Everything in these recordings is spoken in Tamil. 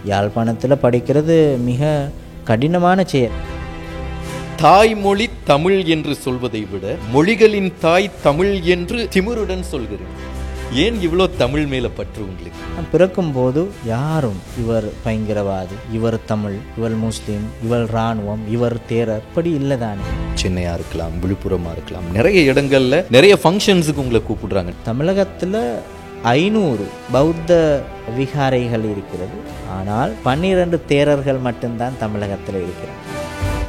யாழ்ப்பாணத்தில் படிக்கிறது மிக கடினமான செயல். தாய்மொழி தமிழ் என்று சொல்வதை விட மொழிகளின் தாய் தமிழ் என்று திமிருடன் சொல்கிறேன். ஏன் இவ்வளோ தமிழ் மேல பற்று உங்களுக்கு? பிறக்கும் போது யாரும் இவர் பயங்கரவாதி, இவர் தமிழ், இவர் முஸ்லீம், இவர் இராணுவம், இவர் தேரர் இப்படி இல்லைதானே. சென்னையா இருக்கலாம், விழுப்புரமா இருக்கலாம், நிறைய இடங்கள்ல நிறைய ஃபங்க்ஷன்ஸுக்கு உங்களை கூப்பிடுறாங்க. தமிழகத்தில் 500 பௌத்த விகாரைகள் இருக்கிறது. ஆனால் 12 தேரர்கள் மட்டும்தான் தமிழகத்தில் இருக்கிறாங்க.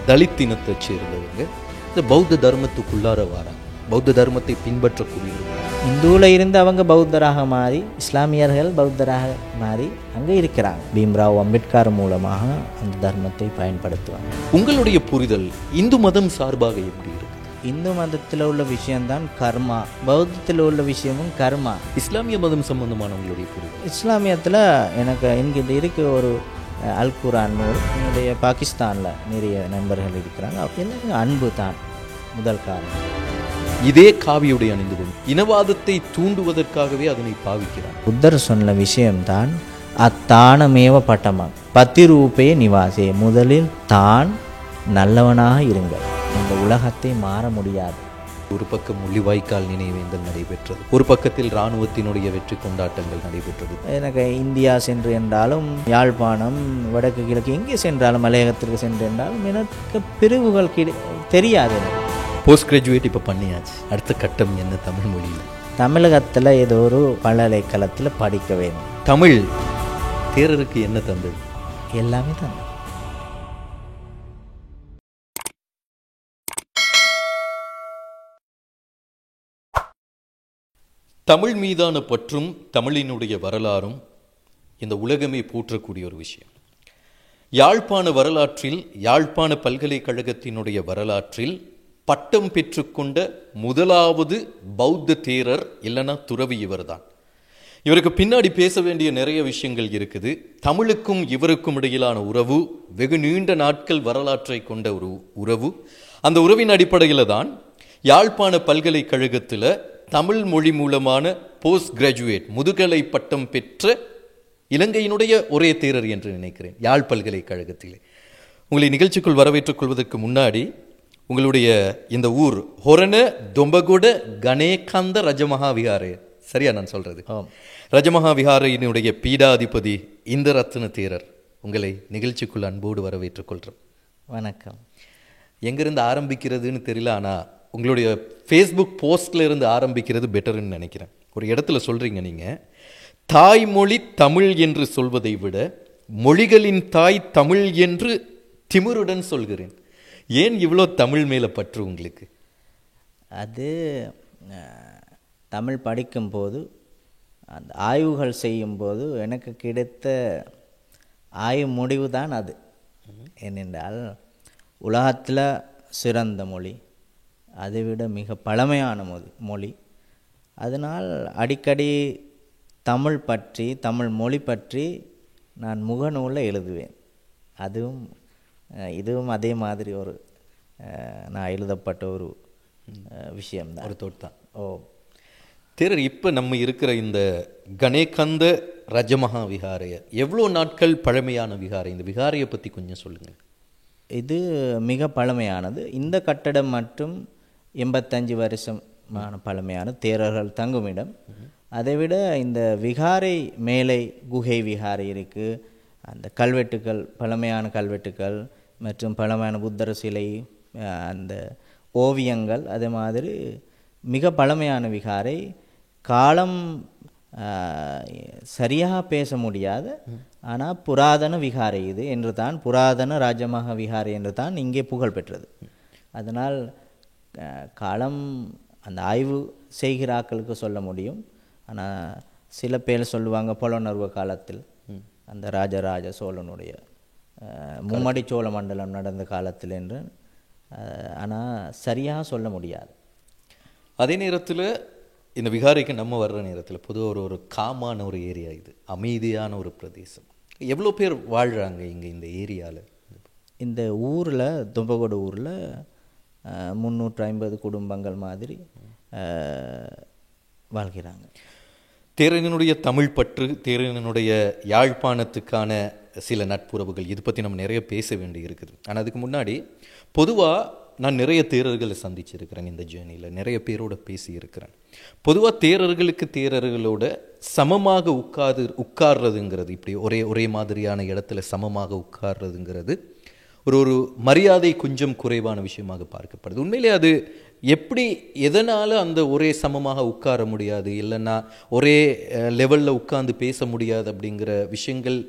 தலித் இனத்தை சேர்ந்தவங்க இந்த பௌத்த தர்மத்துக்குள்ளார வராங்க, பௌத்த தர்மத்தை பின்பற்றக்கூடியவர்கள். இந்துவில் இருந்து அவங்க பௌத்தராக மாறி, இஸ்லாமியர்கள் பௌத்தராக மாறி அங்கே இருக்கிறாங்க. பீம்ராவ் அம்பேத்கர் மூலமாக அந்த தர்மத்தை பயன்படுத்துவாங்க. உங்களுடைய புரிதல் இந்து மதம் சார்பாக எப்படி இருக்கு? இந்து மதத்தில் உள்ள விஷயம்தான் கர்மா, பௌத்தத்தில் உள்ள விஷயமும் கர்மா. இஸ்லாமிய மதம் சம்பந்தமான உங்களுடைய புரிதல்? இஸ்லாமியத்தில் எனக்கு என்கிட்ட இருக்க ஒரு அல் குரான் நூல். என்னுடைய பாகிஸ்தானில் நிறைய நண்பர்கள் இருக்கிறாங்க. எனக்கு அன்பு தான் முதல் காரணம். இதே காவியுடைய அணிந்து கொண்டு இனவாதத்தை தூண்டுவதற்காகவே அதனை பாவிக்கிறார். புத்தர் சொன்ன விஷயம்தான் அத்தானமேவ பட்டமம் பத்திரூபே நிவாசே. முதலில் தான் நல்லவனாக இருங்கள், இந்த உலகத்தை மாற முடியாது. ஒரு பக்கம் முள்ளிவாய்க்கால் நினைவேந்தல் நடைபெற்றது, ஒரு பக்கத்தில் இராணுவத்தினுடைய வெற்றி கொண்டாட்டங்கள் நடைபெற்றது. எனக்கு இந்தியா சென்று என்றாலும், யாழ்ப்பாணம், வடக்கு கிழக்கு எங்கே சென்றாலும், மலையகத்திற்கு சென்று என்றாலும் எனக்கு பிரிவுகள் தெரியாது. போஸ்ட் கிராஜுவேட் இப்போ பண்ணியாச்சு, அடுத்த கட்டம் என்ன? தமிழ் மொழியில் தமிழகத்தில் ஏதோ ஒரு பல்கலைக்கழகத்தில் படிக்க வேண்டும். தமிழ் தேரருக்கு என்ன தந்தது? எல்லாமே தந்தது. தமிழ் மீதான பற்றும் தமிழினுடைய வரலாறும் இந்த உலகமே போற்றக்கூடிய ஒரு விஷயம். யாழ்ப்பாண வரலாற்றில், யாழ்ப்பாண பல்கலைக்கழகத்தினுடைய வரலாற்றில் பட்டம் பெற்றுக்கொண்ட முதலாவது பௌத்த தேரர் இல்லைன்னா துறவி இவர்தான். இவருக்கு பின்னாடி பேச வேண்டிய நிறைய விஷயங்கள் இருக்குது. தமிழுக்கும் இவருக்கும் இடையிலான உறவு வெகு நீண்ட நாட்கள் வரலாற்றை கொண்ட ஒரு உறவு. அந்த உறவின் அடிப்படையில் தான் யாழ்ப்பாண பல்கலைக்கழகத்தில் தமிழ் மொழி மூலமான போஸ்ட் கிராஜுவேட் முதுகலை பட்டம் பெற்ற இலங்கையினுடைய ஒரே தேரர் என்று நினைக்கிறேன் யாழ் பல்கலைக்கழகத்திலே. உங்களை நிகழ்ச்சிக்குள் வரவேற்றுக் கொள்வதற்கு முன்னாடி உங்களுடைய இந்த ஊர் ஹொரண தொம்பகுட கணேகந்த ரஜமஹா விகாரை, சரியா நான் சொல்றது? ரஜமஹா விகாரையினுடைய பீடாதிபதி இந்த ரத்ன தேரர் உங்களை நிகழ்ச்சிக்குள் அன்போடு வரவேற்றுக் கொள்கிறோம். வணக்கம். எங்கிருந்து ஆரம்பிக்கிறதுன்னு தெரியல, ஆனால் உங்களுடைய ஃபேஸ்புக் போஸ்ட்ல இருந்து ஆரம்பிக்கிறது பெட்டர்ன்னு நினைக்கிறேன். ஒரு இடத்துல சொல்றீங்க நீங்க, தாய்மொழி தமிழ் என்று சொல்வதை விட மொழிகளின் தாய் தமிழ் என்று திமிருடன் சொல்கிறேன். ஏன் இவ்வளோ தமிழ் மேல பற்று உங்களுக்கு? அது தமிழ் படிக்கும்போது, அந்த ஆய்வுகள் செய்யும்போது எனக்கு கிடைத்த ஆய்வு முடிவு தான் அது. ஏனென்றால் உலகத்தில் சிறந்த மொழி, அதைவிட மிக பழமையான மொழி. அதனால் அடிக்கடி தமிழ் பற்றி, தமிழ் மொழி பற்றி நான் முகநூலில் எழுதுவேன். இதுவும் அதே மாதிரி ஒரு நான் எழுதப்பட்ட ஒரு விஷயம்தான், ஒரு தோட்டம். ஓ தேரர், இப்போ நம்ம இருக்கிற இந்த கணேகந்த ரஜமஹா விகாரைய எவ்வளோ நாட்கள் பழமையான விகாரை? இந்த விகாரையை பற்றி கொஞ்சம் சொல்லுங்கள். இது மிக பழமையானது. இந்த கட்டடம் மட்டும் 85 வருஷமான பழமையான தேரர்கள் தங்குமிடம். அதைவிட இந்த விகாரை மேலை குகை விகாரை இருக்குது. அந்த கல்வெட்டுக்கள், பழமையான கல்வெட்டுக்கள் மற்றும் பழமையான புத்தர் சிலை, அந்த ஓவியங்கள், அதே மாதிரி மிக பழமையான விகாரை. காலம் சரியாக பேச முடியாத, ஆனால் புராதன விகாரை இது என்று தான், புராதன ராஜமஹா விகாரை என்று தான் இங்கே புகழ் பெற்றது. அதனால் காலம் அந்த ஆய்வு செய்கிற ஆக்களுக்கு சொல்ல முடியும். ஆனால் சில பேர் சொல்லுவாங்க புலனர்வ காலத்தில், அந்த ராஜராஜ சோழனுடைய மும்மடி சோழ மண்டலம் நடந்த காலத்தில் என்று. ஆனால் சரியாக சொல்ல முடியாது. அதே நேரத்தில் இந்த விகாரைக்கு நம்ம வர்ற நேரத்தில் பொதுவாக ஒரு காமான ஒரு ஏரியா, இது அமைதியான ஒரு பிரதேசம். எவ்வளோ பேர் வாழ்கிறாங்க இங்கே இந்த ஏரியாவில்? இந்த ஊரில், தொம்பகோடு ஊரில் 350 குடும்பங்கள் மாதிரி வாழ்கிறாங்க. தேரனினுடைய தமிழ் பற்று, தேரனினுடைய யாழ்ப்பாணத்துக்கான சில நட்புறவுகள் இது பற்றி நம்ம நிறைய பேச வேண்டி இருக்குது. ஆனால் அதுக்கு முன்னாடி பொதுவாக நான் நிறைய தேரர்களை சந்திச்சிருக்கிறேன். இந்த ஜேர்னியில் நிறைய பேரோட பேசியிருக்கிறேன். பொதுவாக தேரர்களுக்கு தேரர்களோட சமமாக உட்கார்றதுங்கிறது, இப்படி ஒரே மாதிரியான இடத்துல சமமாக உட்கார்றதுங்கிறது ஒரு மரியாதை கொஞ்சம் குறைவான விஷயமாக பார்க்கப்படுது. உண்மையிலே அது எப்படி, எதனால் அந்த ஒரே சமமாக உட்கார முடியாது, இல்லைன்னா ஒரே லெவலில் உட்கார்ந்து பேச முடியாது அப்படிங்கிற விஷயங்கள்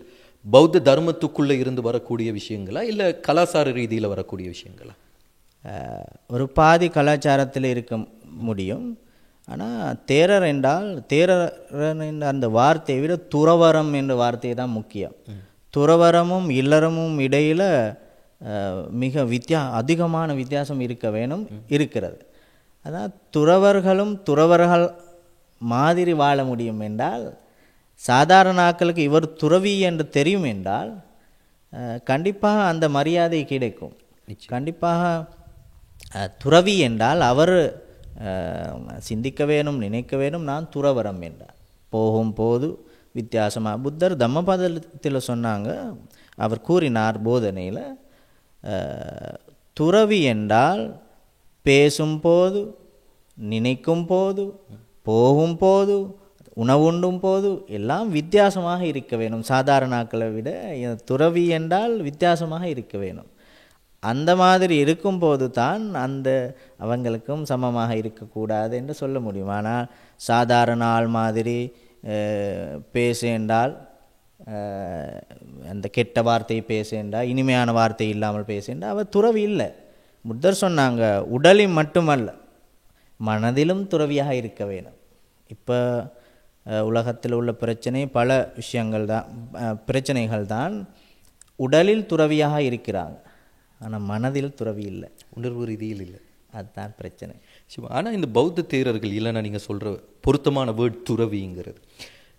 பௌத்த தர்மத்துக்குள்ளே இருந்து வரக்கூடிய விஷயங்களா, இல்லை கலாச்சார ரீதியில் வரக்கூடிய விஷயங்களா? ஒரு பாதி கலாச்சாரத்தில் இருக்க முடியும். ஆனால் தேரர் என்றால், தேரர் என்ற அந்த வார்த்தையை விட துறவரம் என்ற வார்த்தை தான் முக்கியம். துறவரமும் இல்லறமும் இடையில் மிக அதிகமான வித்தியாசம் இருக்க வேணும், இருக்கிறது. அதான் துறவர்களும் துறவர்கள் மாதிரி வாழ முடியும் என்றால், சாதாரண ஆட்களுக்கு இவர் துறவி என்று தெரியும் என்றால் கண்டிப்பாக அந்த மரியாதை கிடைக்கும். கண்டிப்பாக துறவி என்றால் அவர் சிந்திக்க வேணும், நினைக்க வேணும், நான் துறவரம் என்றார். போது வித்தியாசமாக புத்தர் தம்மபதத்தில் சொன்னாங்க, அவர் கூறினார் போதனையில், துறவி என்றால் பேசும்போது, நினைக்கும் போது, போகும்போது, உணவுண்டும் போது எல்லாம் வித்தியாசமாக இருக்க வேணும். சாதாரண ஆட்களை விட துறவி என்றால் வித்தியாசமாக இருக்க வேணும். அந்த மாதிரி இருக்கும்போது தான் அந்த அவங்களுக்கும் சமமாக இருக்கக்கூடாது என்று சொல்ல முடியும். ஆனால் சாதாரண ஆள் மாதிரி பேசேண்டால், அந்த கெட்ட வார்த்தையை பேசேண்டா, இனிமையான வார்த்தை இல்லாமல் பேசேண்டா அவர் துறவி இல்லை. புத்தர் சொன்னாங்க, உடலில் மட்டுமல்ல மனதிலும் துறவியாக இருக்க வேணும். இப்போ உலகத்தில் உள்ள பிரச்சனை பல விஷயங்கள் தான், பிரச்சனைகள் தான். உடலில் துறவியாக இருக்கிறாங்க, ஆனால் மனதில் துறவி இல்லை, உணர்வு ரீதியில் இல்லை. அதுதான் பிரச்சனை. ஆனால் இந்த பௌத்த தேரர்கள் இல்லைன்னா நீங்கள் சொல்கிற பொருத்தமான வேர்ட் துறவிங்கிறது,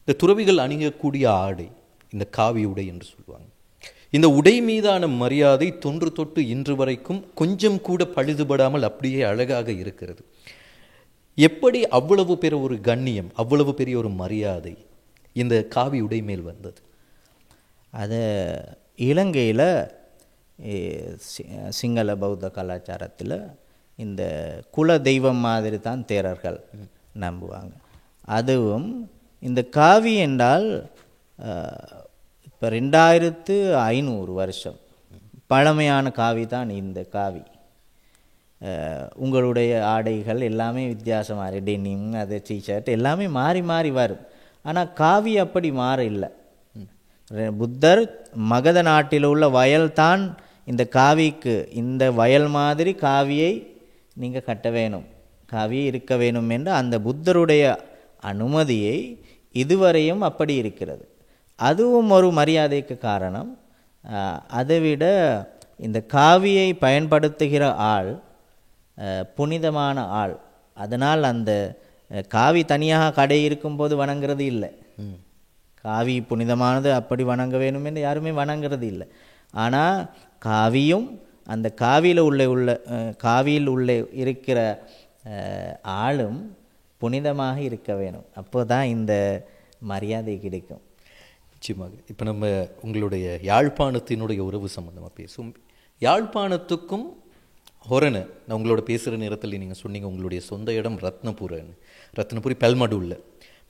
இந்த துறவிகள் அணியக்கூடிய ஆடை இந்த காவி உடை என்று சொல்லுவாங்க. இந்த உடை மீதான மரியாதை தொன்று தொட்டு இன்று வரைக்கும் கொஞ்சம் கூட பழுதுபடாமல் அப்படியே அழகாக இருக்கிறது. எப்படி அவ்வளவு பெரிய ஒரு கண்ணியம், அவ்வளவு பெரிய ஒரு மரியாதை இந்த காவி உடை மேல் வந்தது? அது இலங்கையில் சிங்கள பௌத்த கலாச்சாரத்தில் இந்த குல தெய்வம் மாதிரி தான் தேரர்கள் நம்புவாங்க. அதுவும் இந்த காவி என்றால் இப்போ 2500 வருஷம் பழமையான காவி தான் இந்த காவி. உங்களுடைய ஆடைகள் எல்லாமே வித்தியாசமாக, டெனிம், அது டிஷர்ட் எல்லாமே மாறி மாறி வரும். ஆனால் காவி அப்படி மாற இல்லை. புத்தர் மகத நாட்டில் உள்ள வயல் தான் இந்த காவிக்கு, இந்த வயல் மாதிரி காவியை நீங்கள் கட்ட வேணும், காவியை இருக்க வேணும் என்று அந்த புத்தருடைய அனுமதியை இதுவரையும் அப்படி இருக்கிறது. அதுவும் ஒரு மரியாதைக்கு காரணம். அதைவிட இந்த காவியை பயன்படுத்துகிற ஆள் புனிதமான ஆள். அதனால் அந்த காவி தனியாக கடை இருக்கும்போது வணங்குறது இல்லை. காவி புனிதமானது, அப்படி வணங்க வேணும் என்று யாருமே வணங்குறது இல்லை. ஆனால் காவியும் அந்த காவியில் உள்ள இருக்கிற ஆளும் புனிதமாக இருக்க வேணும். அப்போ தான் இந்த மரியாதை கிடைக்கும். நிச்சயமாக. இப்போ நம்ம உங்களுடைய யாழ்ப்பாணத்தினுடைய உறவு சம்பந்தமாக பேசும். யாழ்ப்பாணத்துக்கும் ஹொரனை நான் உங்களோட பேசுகிற நேரத்தில் நீங்கள் சொன்னீங்க உங்களுடைய சொந்த இடம் ரத்னபுரி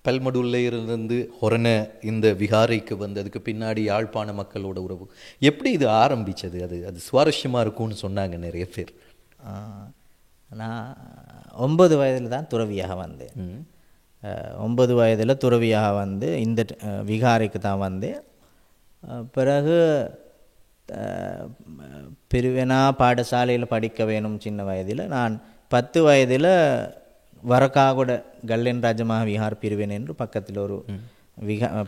பல்மடூரில் இருந்து ஹொரனை இந்த விகாரைக்கு வந்து அதுக்கு பின்னாடி யாழ்ப்பாண மக்களோட உறவு எப்படி இது ஆரம்பித்தது? அது சுவாரஸ்யமாக இருக்கும்னு சொன்னாங்க நிறைய பேர். நான் 9 வயதில் தான் துறவியாக வந்தேன். 9 வயதில் துறவியாக வந்து இந்த விகாரைக்கு தான் வந்தேன். பிறகு பிரிவினா பாடசாலையில் படிக்க வேணும் சின்ன வயதில். நான் 10 வயதில் வரக்காகுட கல்லன் ராஜமஹா விஹார் பிரிவினை என்று பக்கத்தில் ஒரு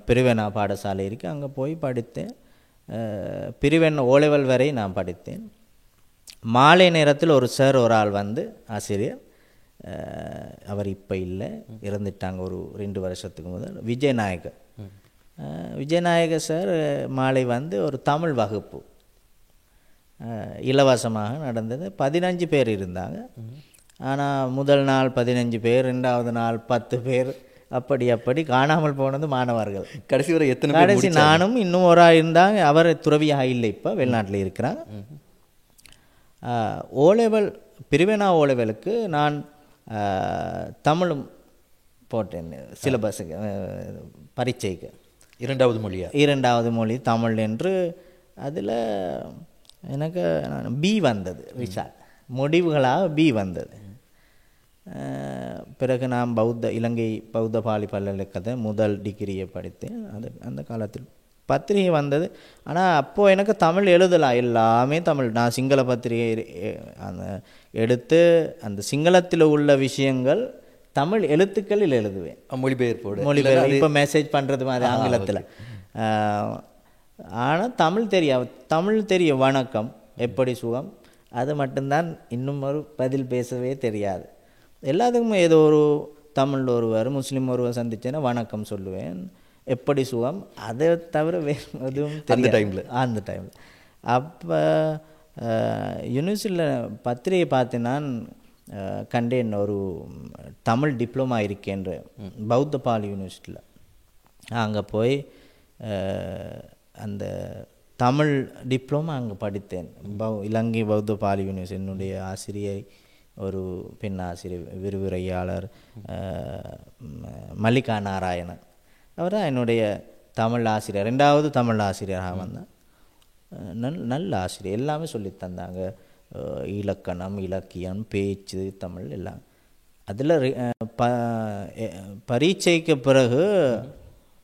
பிரிவினா பாடசாலை இருக்குது, அங்கே போய் படித்தேன். பிரிவென் ஓலெவல் வரை நான் படித்தேன். மாலை நேரத்தில் ஒரு ஆள் வந்து ஆசிரியர், அவர் இப்போ இல்லை, இறந்துட்டாங்க ஒரு 2 வருஷத்துக்கு முதல், விஜயநாயக சார் மாலை வந்து ஒரு தமிழ் வகுப்பு இலவசமாக நடந்தது. 15 பேர் இருந்தாங்க. ஆனால் முதல் நாள் 15 பேர், 2வது நாள் 10 பேர், அப்படி காணாமல் போனது மாணவர்கள். கடைசி வரை எத்தனை பேர் கடைசி நானும் இன்னும் ஒரு ஆள் இருந்தாங்க. அவர் துறவியாக இல்லை, இப்போ வெளிநாட்டில் இருக்கிறாங்க. ஓலெவல் பிரிவினா ஓலெவலுக்கு நான் தமிழும் போட்டேன் சிலபஸுக்கு, பரீட்சைக்கு. இரண்டாவது மொழி தமிழ் என்று. அதில் எனக்கு பி வந்தது, ரிசல்ட் முடிவுகளாக பி வந்தது. பிறகு நான் இலங்கை பௌத்த பாலி பல்கலைக்கழகத்தை முதல் டிகிரியை படித்தேன். அந்த காலத்தில் பத்திரிகை வந்தது. ஆனால் அப்போது எனக்கு தமிழ் எழுதலாம், எல்லாமே தமிழ். நான் சிங்கள பத்திரிகை அந்த எடுத்து அந்த சிங்களத்தில் உள்ள விஷயங்கள் தமிழ் எழுத்துக்களில் எழுதுவேன். மொழிபெயர்ப்பு இப்போ மெசேஜ் பண்ணுறது மாதிரி ஆங்கிலத்தில். ஆனால் தமிழ் தெரியும். வணக்கம், எப்படி சுகம், அது மட்டும்தான். இன்னும் ஒரு பதில் பேசவே தெரியாது. எல்லாத்துக்கும் ஏதோ ஒரு தமிழ் ஒருவர் முஸ்லீம் ஒருவர் சந்திச்சேன்னா வணக்கம் சொல்லுவேன், எப்படி சுகம், அதை தவிர வேறு எதுவும் தெரியாது அந்த டைமில். அப்போ யூனிவர்சிட்டியில் பத்திரிகை பார்த்து நான் கண்டேன், ஒரு தமிழ் டிப்ளமா இருக்கேன்ற பௌத்த பாலி யூனிவர்சிட்டியில். அங்கே போய் அந்த தமிழ் டிப்ளமா அங்கே படித்தேன். இலங்கை பௌத்த பாலி யூனிவர்சிட்டி. என்னுடைய ஆசிரியை ஒரு பெண் ஆசிரியர், விரிவுரையாளர் மல்லிகா நாராயணன். அவர் தான் என்னுடைய தமிழ் ஆசிரியர், ரெண்டாவது தமிழ் ஆசிரியராக வந்தேன். நல்ல ஆசிரியர், எல்லாமே சொல்லி தந்தாங்க. இலக்கணம், இலக்கியம், பேச்சு, தமிழ் எல்லாம். அதில் பரீட்சைக்கு பிறகு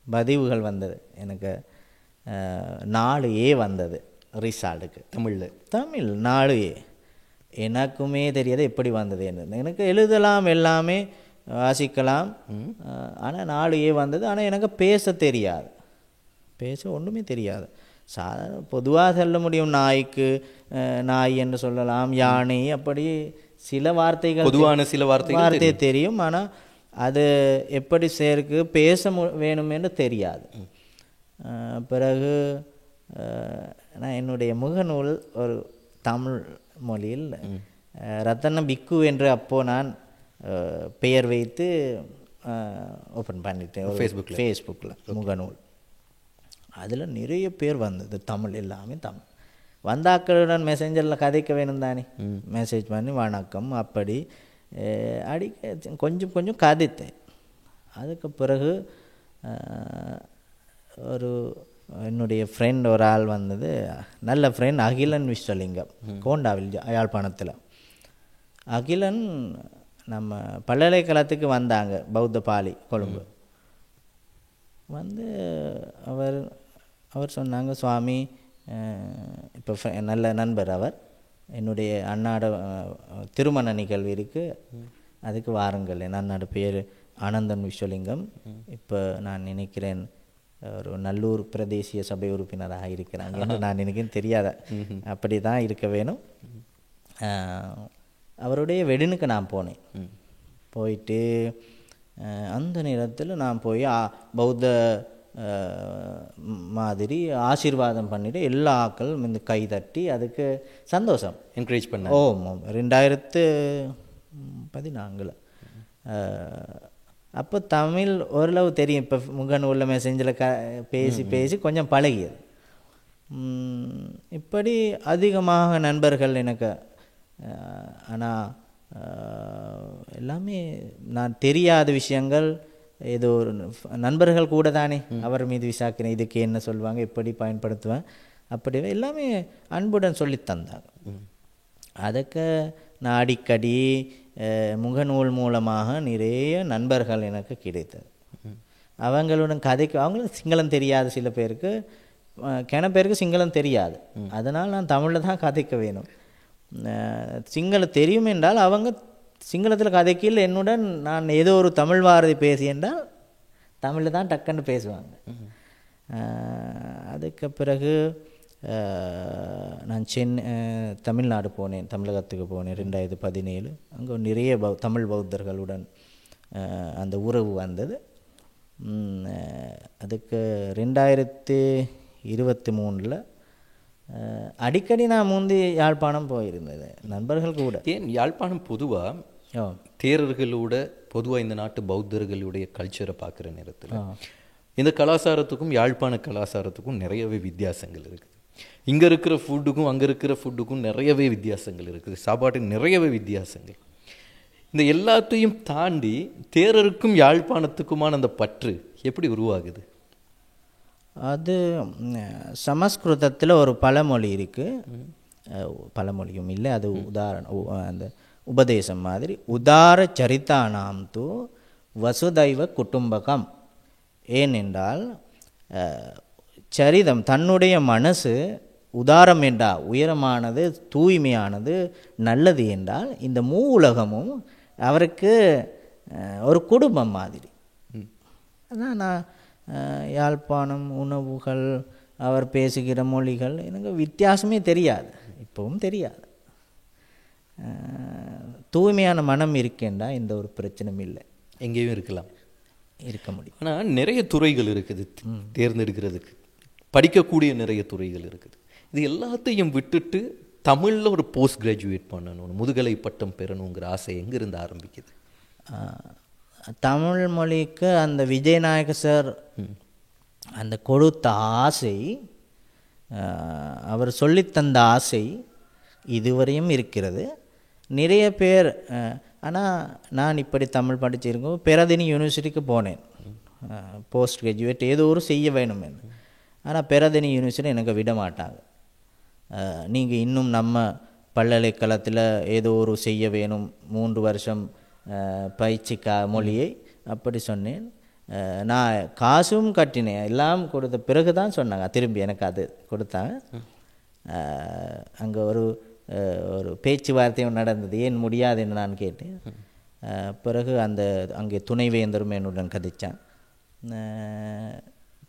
பதிவுகள் வந்தது. எனக்கு 4A வந்தது ரிசால்ட்டுக்கு. தமிழ் 4A. எனக்குமே தெரியாது எப்படி வந்தது என்ன. எனக்கு எழுதலாம், எல்லாமே வாசிக்கலாம், ஆனால் 4A வந்தது. ஆனால் எனக்கு பேச தெரியாது, ஒன்றுமே தெரியாது. சாதாரண பொதுவாக சொல்ல முடியும், நாய்க்கு நாய் என்று சொல்லலாம், யானை, அப்படி சில வார்த்தைகள், பொதுவான சில வார்த்தை தெரியும். ஆனால் அது எப்படி சேர்க்கு பேச வேணும் என்று தெரியாது. பிறகு நான் என்னுடைய முகநூல் ஒரு தமிழ் மொழியில் ரத்தன பிக்கு என்று அப்போது நான் பெயர் வைத்து ஓப்பன் பண்ணிட்டேன் ஃபேஸ்புக்கில் முகநூல். அதில் நிறைய பேர் வந்தது தமிழ், எல்லாமே தமிழ். வந்தாக்களுடன் மெசேஞ்சரில் கதைக்க வேணும் தானே, மெசேஜ் பண்ணி வணக்கம் அப்படி அடிக்க கொஞ்சம் கதைத்தேன். அதுக்கு பிறகு ஒரு என்னுடைய ஃப்ரெண்ட் ஒரு ஆள் வந்தது, நல்ல ஃப்ரெண்ட், அகிலன் விஸ்வலிங்கம், கோண்டாவில், யாழ்ப்பாணத்தில். அகிலன் நம்ம பல்கலைக்கழகத்துக்கு வந்தாங்க, பௌத்த பாலி கொழும்பு. வந்து அவர் சொன்னாங்க, சுவாமி இப்போ நல்ல நண்பர் அவர், என்னுடைய அண்ணாட திருமண நிகழ்வு இருக்குது, அதுக்கு வாருங்கள். என் அண்ணாட பேர் ஆனந்தன் விஸ்வலிங்கம். இப்போ நான் நினைக்கிறேன் ஒரு நல்லூர் பிரதேசிய சபை உறுப்பினராக இருக்கிறாங்க என்று நான் நினைக்கிறேன், தெரியாத, அப்படி தான் இருக்க வேணும். அவருடைய வெடினுக்கு நான் போனேன். போயிட்டு அந்த நேரத்தில் நான் போய் பௌத்த மாதிரி ஆசீர்வாதம் பண்ணிவிட்டு எல்லா ஆக்களும் இந்த கை தட்டி அதுக்கு சந்தோஷம் என்கரேஜ் பண்ண. 2014 அப்போ தமிழ் ஓரளவு தெரியும். இப்போ முகநூலில் மெசேஞ்சில் பேசி கொஞ்சம் பழகியது. இப்படி அதிகமாக நண்பர்கள் எனக்கு. ஆனால் எல்லாமே நான் தெரியாத விஷயங்கள், ஏதோ ஒரு நண்பர்கள் கூட தானே அவர் மீது விசாக்கினேன், இதுக்கு என்ன சொல்லுவாங்க, எப்படி பயன்படுத்துவேன், அப்படி எல்லாமே அன்புடன் சொல்லி தந்தாங்க. அதுக்கு நான் அடிக்கடி முகநூல் மூலமாக நிறைய நண்பர்கள் எனக்கு கிடைத்தது. அவங்களுடன் கதைக்கு, அவங்களுக்கு சிங்களம் தெரியாது, சில பேருக்கு, பேருக்கு சிங்களம் தெரியாது. அதனால் நான் தமிழில் தான் கதைக்க வேணும். சிங்களம் தெரியும் என்றால் அவங்க சிங்களத்தில் கதைக்கில் என்னுடன் நான் ஏதோ ஒரு தமிழ் வார்த்தை பேசி என்றால் தமிழில் தான் டக்குன்னு பேசுவாங்க. அதுக்கு பிறகு நான் தமிழ்நாடு போனேன், தமிழகத்துக்கு போனேன் 2017. அங்கே நிறைய தமிழ் பௌத்தர்களுடன் அந்த உறவு வந்தது. அதுக்கு 2023 அடிக்கடி நான் முந்தி யாழ்ப்பாணம் போயிருந்தது, நண்பர்கள் கூட. ஏன் யாழ்ப்பாணம் பொதுவாக ஓ தேரர்களோட பொதுவாக இந்த நாட்டு பௌத்தர்களுடைய கல்ச்சரை பார்க்குற நேரத்தில் இந்த கலாச்சாரத்துக்கும் யாழ்ப்பாண கலாச்சாரத்துக்கும் நிறையவே வித்தியாசங்கள் இருக்குது. இங்கே இருக்கிற ஃபுட்டுக்கும் அங்கே இருக்கிற ஃபுட்டுக்கும் நிறையவே வித்தியாசங்கள் இருக்குது. சாப்பாட்டுக்கு நிறையவே வித்தியாசங்கள். இந்த எல்லாத்தையும் தாண்டி தேரருக்கும் யாழ்ப்பாணத்துக்குமான அந்த பற்று எப்படி உருவாகுது? அது சமஸ்கிருதத்தில் ஒரு பழமொழி இருக்குது. பழமொழியும் இல்லை, அது அந்த உபதேசம் மாதிரி. உதார சரித்தானாம் தூ வசுதைவ குடும்பகம். ஏனென்றால் சரிதம் தன்னுடைய மனசு உதாரம் என்றால் உயரமானது, தூய்மையானது, நல்லது என்றால் இந்த மூ உலகமும் அவருக்கு ஒரு குடும்பம் மாதிரி. அதான் நான் யாழ்ப்பாணம் உணவுகள், அவர் பேசுகிற மொழிகள் எனக்கு வித்தியாசமே தெரியாது, இப்பவும் தெரியாது. தூய்மையான மனம் இருக்கேண்டா இந்த ஒரு பிரச்சனையும் இல்லை, எங்கேயும் இருக்க முடியும். ஆனால் நிறைய துறைகள் இருக்குது தேர்ந்தெடுக்கிறதுக்கு, படிக்கக்கூடிய நிறைய துறைகள் இருக்குது. இது எல்லாத்தையும் விட்டுட்டு தமிழில் ஒரு போஸ்ட் கிராஜுவேட் பண்ணணும், முதுகலை பட்டம் பெறணுங்கிற ஆசை எங்கிருந்து ஆரம்பிக்குது? தமிழ் மொழிக்கு அந்த விஜயநாயக சார் அந்த கொடுத்த ஆசை, அவர் சொல்லித்தந்த ஆசை இதுவரையும் இருக்கிறது. நிறைய பேர், ஆனால் நான் இப்படி தமிழ் படிச்சிருக்கோம், பெரதினி யூனிவர்சிட்டிக்கு போனேன் போஸ்ட் கிராஜுவேட் ஏதோ ஒரு செய்ய வேணும் என்று. ஆனால் பெரதினி யூனிவர்சிட்டி எனக்கு விட மாட்டாங்க. நீங்கள் இன்னும் நம்ம பல்கலைக்கழகத்தில் ஏதோ ஒரு செய்ய வேணும், 3 வருஷம் பயிற்சிக்கா மொழியை அப்படி சொன்னேன். நான் காசும் கட்டினேன், எல்லாம் கொடுத்த பிறகு தான் சொன்னாங்க, திரும்பி எனக்கு அது கொடுத்தாங்க. அங்கே ஒரு பேச்சுவார்த்தையும் நடந்தது, ஏன் முடியாதுன்னு நான் கேட்டேன். பிறகு அங்கே துணைவேந்தரும் என்னுடன் கதைச்சான்.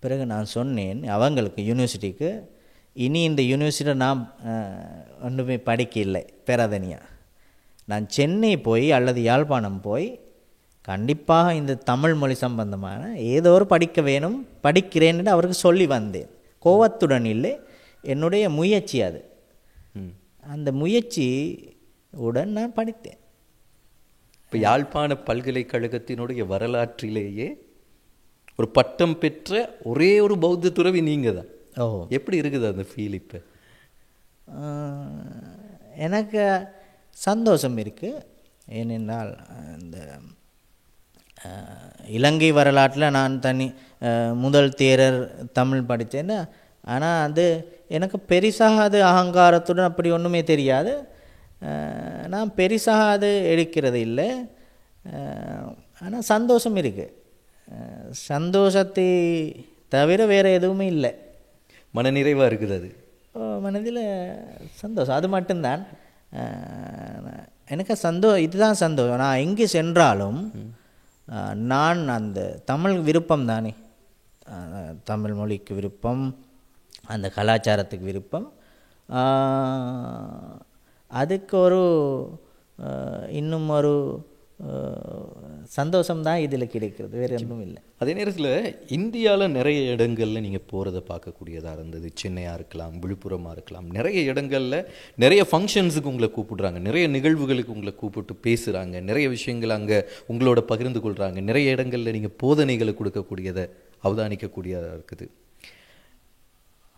பிறகு நான் சொன்னேன் அவங்களுக்கு, யூனிவர்சிட்டிக்கு, இனி இந்த யூனிவர்சிட்டியில் நான் ஒன்றுமே படிக்க இல்லை பேராதனியாக, நான் சென்னை போய் அல்லது யாழ்ப்பாணம் போய் கண்டிப்பாக இந்த தமிழ் மொழி சம்பந்தமான ஏதோ ஒரு படிக்க வேணும், படிக்கிறேன்னு அவருக்கு சொல்லி வந்தேன். கோவத்துடன் இல்லை, என்னுடைய முயற்சி அது. அந்த முயற்சி உடன் நான் படித்தேன். இப்போ யாழ்ப்பாண பல்கலைக்கழகத்தினுடைய வரலாற்றிலேயே ஒரு பட்டம் பெற்ற ஒரே ஒரு பௌத்த துறவி நீங்கள் தான். ஓ, எப்படி இருக்குது அந்த ஃபீல்? இப்போ எனக்கு சந்தோஷம் இருக்குது. ஏனென்றால் இந்த இலங்கை வரலாற்றில் நான் முதல் தேரர் தமிழ் படித்தேன்னு, ஆனால் அது எனக்கு பெரிசாக அது அகங்காரத்துடன் அப்படி ஒன்றுமே தெரியாது. நான் பெரிசாக அது எடுக்கிறது இல்லை. ஆனால் சந்தோஷம் இருக்குது. சந்தோஷத்தை தவிர வேறு எதுவுமே இல்லை. மனநிறைவாக இருக்குது அது. மனதில் சந்தோஷம், அது மட்டும்தான் எனக்கு இதுதான் சந்தோஷம். நான் எங்கே சென்றாலும் நான் அந்த தமிழ் விருப்பம் தானே, தமிழ் மொழிக்கு விருப்பம், அந்த கலாச்சாரத்துக்கு விருப்பம், அதுக்கு ஒரு இன்னும் ஒரு சந்தோஷம்தான் இதில் கிடைக்கிறது, வேறு ஒன்றும் இல்லை. அதே நேரத்தில் இந்தியாவில் நிறைய இடங்களில் நீங்கள் போகிறத பார்க்கக்கூடியதாக இருந்தது. சென்னையாக இருக்கலாம், விழுப்புரமாக இருக்கலாம், நிறைய இடங்களில் நிறைய ஃபங்க்ஷன்ஸுக்கு உங்களை கூப்பிடுறாங்க, நிறைய நிகழ்வுகளுக்கு உங்களை கூப்பிட்டு பேசுகிறாங்க, நிறைய விஷயங்கள் அங்கே உங்களோட பகிர்ந்து கொள்கிறாங்க. நிறைய இடங்களில் நீங்கள் போதனைகளை கொடுக்கக்கூடியதை அவதானிக்கக்கூடியதாக இருக்குது.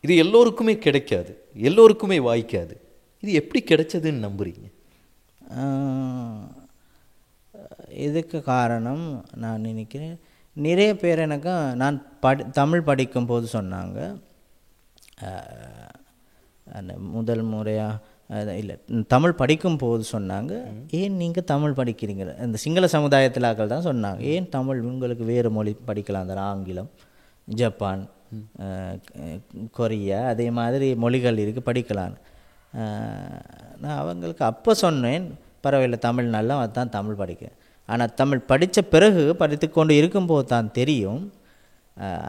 இது எல்லோருக்குமே கிடைக்காது, எல்லோருக்குமே வாய்க்காது. இது எப்படி கிடைச்சதுன்னு நம்புறீங்க? இதுக்கு காரணம் நான் நினைக்கிறேன், நிறைய பேர் எனக்கு நான் தமிழ் படிக்கும்போது சொன்னாங்க, அந்த முதல் முறையாக இல்லை தமிழ் படிக்கும்போது சொன்னாங்க, ஏன் நீங்கள் தமிழ் படிக்கிறீங்க? இந்த சிங்கள சமுதாயத்தில் ஆக்கள் தான் சொன்னாங்க, ஏன் தமிழ், உங்களுக்கு வேறு மொழி படிக்கலாம், அந்த ஆங்கிலம், ஜப்பான், கொரியா, அதே மாதிரி மொழிகள் இருக்குது, படிக்கலான்னு. நான் அவங்களுக்கு அப்போ சொன்னேன், பரவாயில்லை தமிழ் நல்லா, அதுதான் தமிழ் படிக்க. ஆனால் தமிழ் படித்த பிறகு படித்து கொண்டு இருக்கும்போது தான் தெரியும்,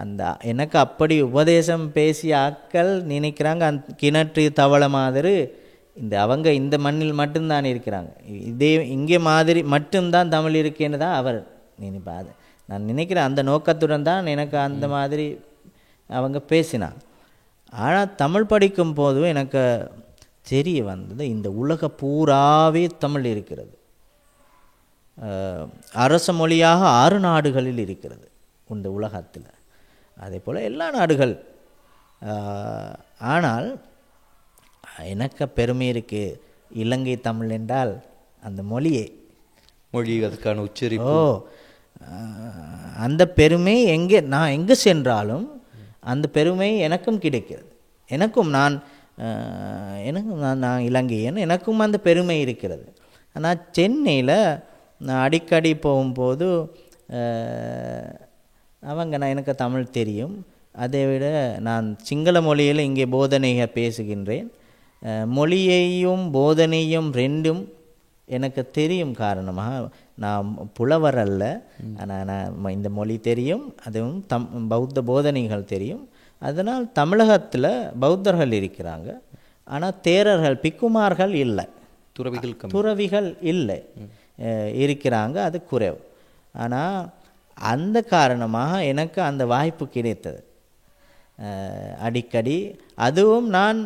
அந்த எனக்கு அப்படி உபதேசம் பேசிய ஆட்கள் நினைக்கிறாங்க அந்த கிணற்று தவளை மாதிரி அவங்க இந்த மண்ணில் மட்டும்தான் இருக்கிறாங்க, இங்கே மாதிரி மட்டும்தான் தமிழ் இருக்கேன்னு தான் அவர் நினைப்பார். நான் நினைக்கிறேன் அந்த நோக்கத்துடன் தான் எனக்கு அந்த மாதிரி அவங்க பேசினாங்க. ஆனால் தமிழ் படிக்கும் போதும் எனக்கு தெரிய வந்தது, இந்த உலக பூராவே தமிழ் இருக்கிறது. அரச மொழியாக 6 நாடுகளில் இருக்கிறது இந்த உலகத்தில். அதே போல் எல்லா நாடுகள். ஆனால் எனக்கு பெருமை இருக்குது, இலங்கை தமிழ் என்றால் அந்த மொழி அதுக்கான உச்சரிப்பு. அந்த பெருமை நான் எங்கே சென்றாலும் அந்த பெருமை எனக்கும் கிடைக்கிறது. நான் இலங்கையன், எனக்கும் அந்த பெருமை இருக்கிறது. ஆனால் சென்னையில் நான் அடிக்கடி போகும்போது எனக்கு தமிழ் தெரியும், அதை விட நான் சிங்கள மொழியில் இங்கே போதனையை பேசுகின்றேன். மொழியையும் போதனையும் ரெண்டும் எனக்கு தெரியும் காரணமாக நான் புலவர் அல்ல. ஆனால் நான் இந்த மொழி தெரியும், அதுவும் பௌத்த போதனைகள் தெரியும். அதனால் தமிழகத்தில் பௌத்தர்கள் இருக்கிறாங்க, ஆனால் தேரர்கள் பிக்குமார்கள் இல்லை, துறவிகள் இல்லை, இருக்கிறாங்க, அது குறைவு. ஆனால் அந்த காரணமாக எனக்கு அந்த வாய்ப்பு கிடைத்தது அடிக்கடி. அதுவும் நான்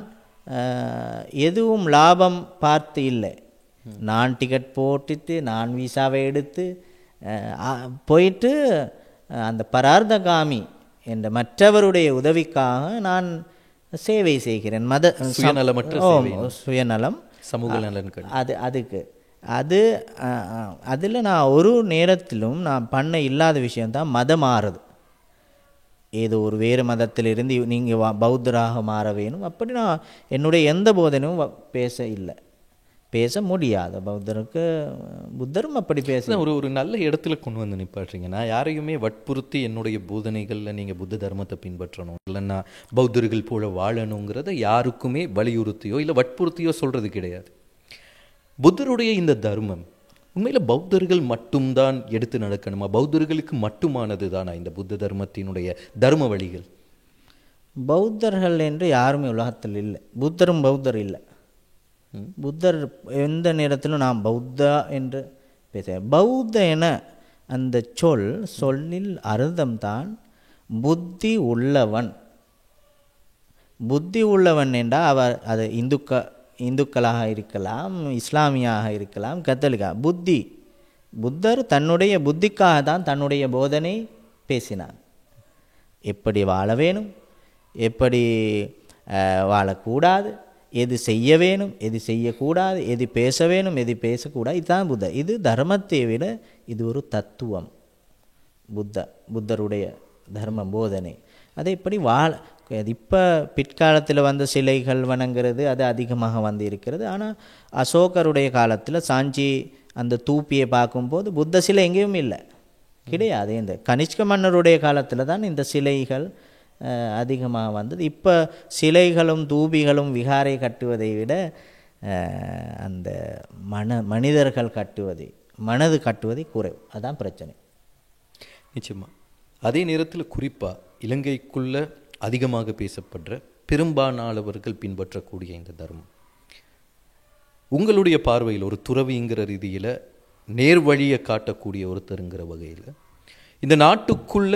எதுவும் லாபம் பார்த்து இல்லை, நான் டிக்கெட் போட்டுட்டு நான் விசாவை எடுத்து போயிட்டு அந்த பரார்த்தகாமி என்ற மற்றவருடைய உதவிக்காக நான் சேவை செய்கிறேன். சுயநலம், சமூக நலன், அதில் நான் ஒரு நேரத்திலும் நான் பண்ண இல்லாத விஷயம்தான் மதம் மாறுது. ஏதோ ஒரு வேறு மதத்திலிருந்து நீங்கள் பௌத்தராக மாற வேணும் அப்படி நான் என்னுடைய எந்த போதனையும் பேச முடியாது. புத்தரும் அப்படி பேச ஒரு நல்ல இடத்துல கொண்டு வந்து நிப்பாட்டுறீங்க. நான் யாரையுமே வற்புறுத்தி என்னுடைய போதனைகளில் நீங்கள் புத்த தர்மத்தை பின்பற்றணும், இல்லைன்னா பௌத்தர்கள் போல வாழணுங்கிறத யாருக்குமே வலியுறுத்தியோ இல்லை வற்புறுத்தியோ சொல்கிறது கிடையாது. புத்தருடைய இந்த தர்மம் உண்மையில் பௌத்தர்கள் மட்டும்தான் எடுத்து நடக்கணுமா? பௌத்தர்களுக்கு மட்டுமானது தானா இந்த புத்த தர்மத்தினுடைய தர்ம வழிகள்? பௌத்தர்கள் என்று யாருமே உலகத்தில் இல்லை. பௌத்தர் இல்லை. புத்தர் எந்த நேரத்திலும் நான் பௌத்தா என்று பேச. பௌத்த என அந்த சொல்லில் அர்த்தம்தான் புத்தி உள்ளவன். புத்தி உள்ளவன் என்றால் அவர் அது இந்துக்களாக இருக்கலாம், இஸ்லாமியாக இருக்கலாம், கத்தோலிக்கா. புத்தர் தன்னுடைய புத்திக்காக தான் தன்னுடைய போதனை பேசினார். எப்படி வாழ வேணும், எப்படி வாழக்கூடாது, எது செய்ய வேணும், எது செய்யக்கூடாது, எது பேச வேணும், எது பேசக்கூடாது, இதுதான் புத்தர். இது தர்மத்தை விட இது ஒரு தத்துவம். புத்தருடைய தர்ம போதனை அதை எப்படி இப்போ பிற்காலத்தில் வந்த சிலைகள் வணங்குறது அது அதிகமாக வந்து இருக்கிறது. ஆனால் அசோகருடைய காலத்தில் சாஞ்சி அந்த தூப்பியை பார்க்கும்போது புத்த சிலை எங்கேயும் இல்லை, கிடையாது. இந்த கனிஷ்க மன்னருடைய காலத்தில் தான் இந்த சிலைகள் அதிகமாக வந்தது. இப்போ சிலைகளும் தூபிகளும் விகாரை கட்டுவதை விட அந்த மனிதர்கள் மனது கட்டுவதை குறைவு. அதுதான் பிரச்சனை. நிச்சயமாக. அதே நேரத்தில் குறிப்பாக இலங்கைக்குள்ள அதிகமாக பேசப்படுற பெரும்பாலானவர்கள் பின்பற்றக்கூடிய இந்த தர்மம் உங்களுடைய பார்வையில் ஒரு துறவிங்கிற ரீதியில் நேர்வழியை காட்டக்கூடிய ஒருத்தருங்கிற வகையில் இந்த நாட்டுக்குள்ள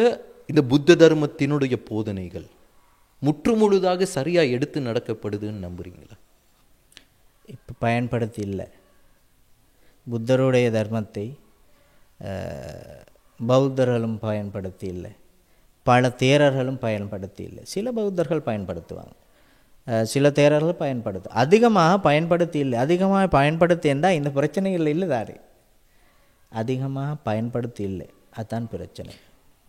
இந்த புத்த தர்மத்தினுடைய போதனைகள் முற்றுமுழுதாக சரியாக எடுத்து நடக்கப்படுதுன்னு நம்புறீங்களா? இப்போ பயன்படுத்தி இல்லை. புத்தருடைய தர்மத்தை பௌத்தர்களும் பயன்படுத்தி இல்லை, பல தேரர்களும் பயன்படுத்தி இல்லை. சில பௌத்தர்கள் பயன்படுத்துவாங்க, சில தேரர்கள் அதிகமாக பயன்படுத்தி இல்லை. அதிகமாக பயன்படுத்தி என்றால் இந்த பிரச்சனைகள் இல்லை தாரே, அதிகமாக பயன்படுத்தி இல்லை, அதுதான் பிரச்சனை.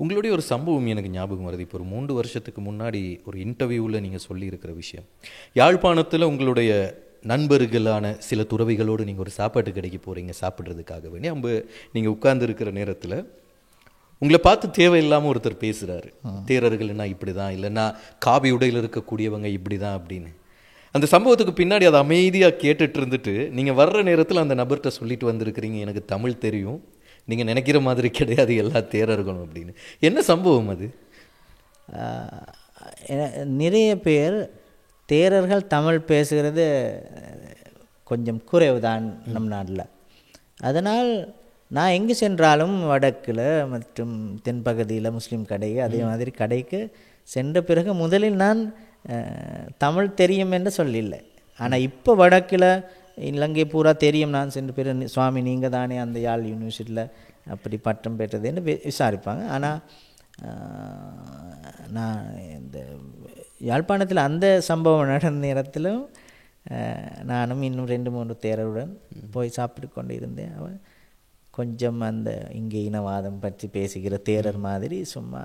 உங்களுடைய ஒரு சம்பவம் எனக்கு ஞாபகம் வருது. இப்போ ஒரு 3 வருஷத்துக்கு முன்னாடி ஒரு இன்டர்வியூவில் நீங்கள் சொல்லியிருக்கிற விஷயம், யாழ்ப்பாணத்தில் உங்களுடைய நண்பர்களான சில துறவிகளோடு நீங்கள் ஒரு சாப்பாட்டு கடைக்கு போகிறீங்க சாப்பிட்றதுக்காக வேண்டி. நீங்கள் உட்கார்ந்துருக்கிற நேரத்தில் உங்களை பார்த்து தேவையில்லாமல் ஒருத்தர் பேசுகிறாரு, தேரர்கள்னா இப்படி தான், இல்லைன்னா காவி உடையில் இருக்கக்கூடியவங்க இப்படி தான் அப்படின்னு. அந்த சம்பவத்துக்கு பின்னாடி அதை அமைதியாக கேட்டுட்டு இருந்துட்டு நீங்கள் வர்ற நேரத்தில் அந்த நபர்கிட்ட சொல்லிட்டு வந்திருக்கிறீங்க, எனக்கு தமிழ் தெரியும், நீங்கள் நினைக்கிற மாதிரி கிடையாது எல்லா தேரர்களும் அப்படின்னு. என்ன சம்பவம் அது? நிறைய பேர் தேரர்கள் தமிழ் பேசுகிறது கொஞ்சம் குறைவு தான் நம் நாட்டில். அதனால் நான் எங்கே சென்றாலும் வடக்கில் மற்றும் தென்பகுதியில் முஸ்லீம் கடை, அதே மாதிரி கடைக்கு சென்ற பிறகு முதலில் நான் தமிழ் தெரியும் என்று சொல்லில்லை. ஆனால் இப்போ வடக்கில் இலங்கை பூரா தெரியும் நான் சென்று பேர் சுவாமி நீங்கள் தானே அந்த யாழ் யூனிவர்சிட்டியில் அப்படி பட்டம் பெற்றதுன்னு விசாரிப்பாங்க. ஆனால் நான் இந்த யாழ்ப்பாணத்தில் அந்த சம்பவம் நடந்த நேரத்திலும் நானும் இன்னும் 2-3 தேரருடன் போய் சாப்பிட்டு கொண்டு இருந்தேன். அவன் கொஞ்சம் அந்த இங்கே இனவாதம் பற்றி பேசுகிற தேரர் மாதிரி சும்மா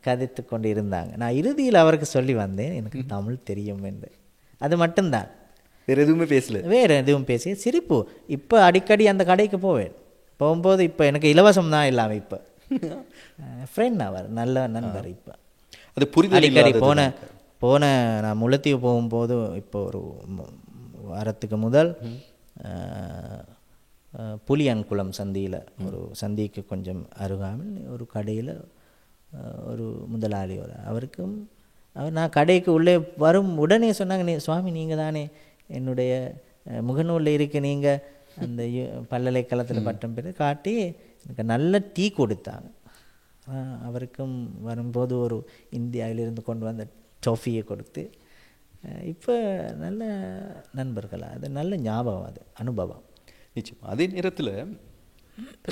கதைத்து கொண்டு இருந்தாங்க. நான் இறுதியில் அவருக்கு சொல்லி வந்தேன் எனக்கு தமிழ் தெரியும் என்று. அது மட்டும்தான், வேறு எதுவுமே பேசல. வேறு எதுவும் பேசி சிரிப்பு. இப்போ அடிக்கடி அந்த கடைக்கு போவேன். போகும்போது இப்போ எனக்கு இலவசம் தான் இல்லாமல் இப்போ ஃப்ரெண்ட் அவர் நல்ல நண்பர். இப்போ அது புரிதல் அடிக்கடி போன நான் முல்லைத்தீவு போகும்போது இப்போ ஒரு வாரத்துக்கு முதல் புலியன்குளம் சந்தியில் ஒரு சந்திக்கு கொஞ்சம் அருகாமல் ஒரு கடையில் ஒரு முதலாளி அவருக்கும் நான் கடைக்கு உள்ளே வரும் உடனே சொன்னாங்க, சுவாமி நீங்கள் தானே என்னுடைய முகநூலில் இருக்கு, நீங்கள் அந்த பல்கலைக்கழகத்தில் பட்டம் பெற்று காட்டி எனக்கு நல்ல டீ கொடுத்தாங்க. அவருக்கும் வரும்போது ஒரு இந்தியாவிலிருந்து கொண்டு வந்த டாஃபியை கொடுத்து இப்போ நல்ல நண்பர்களாக, அது நல்ல ஞாபகம், அது அனுபவம். நிச்சயம். அதே நேரத்தில்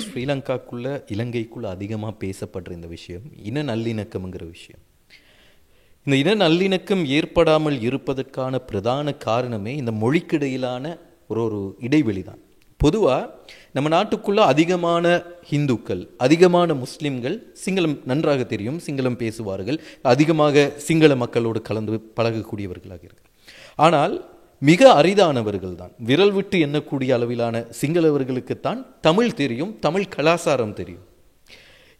ஸ்ரீலங்காக்குள்ள இலங்கைக்குள்ள அதிகமாக பேசப்படுற இந்த விஷயம் இன நல்லிணக்கம்ங்கிற விஷயம். இந்த இன நல்லிணக்கம் ஏற்படாமல் இருப்பதற்கான பிரதான காரணமே இந்த மொழிக்கிடையிலான ஒரு இடைவெளி தான். பொதுவாக நம்ம நாட்டுக்குள்ள அதிகமான ஹிந்துக்கள், அதிகமான முஸ்லிம்கள் சிங்களம் நன்றாக தெரியும், சிங்களம் பேசுவார்கள், அதிகமாக சிங்கள மக்களோடு கலந்து பழகக்கூடியவர்களாக இருக்கு. ஆனால் மிக அரிதானவர்கள் தான், விரல் விட்டு எண்ணக்கூடிய அளவிலான சிங்களவர்களுக்குத்தான் தமிழ் தெரியும், தமிழ் கலாச்சாரம் தெரியும்.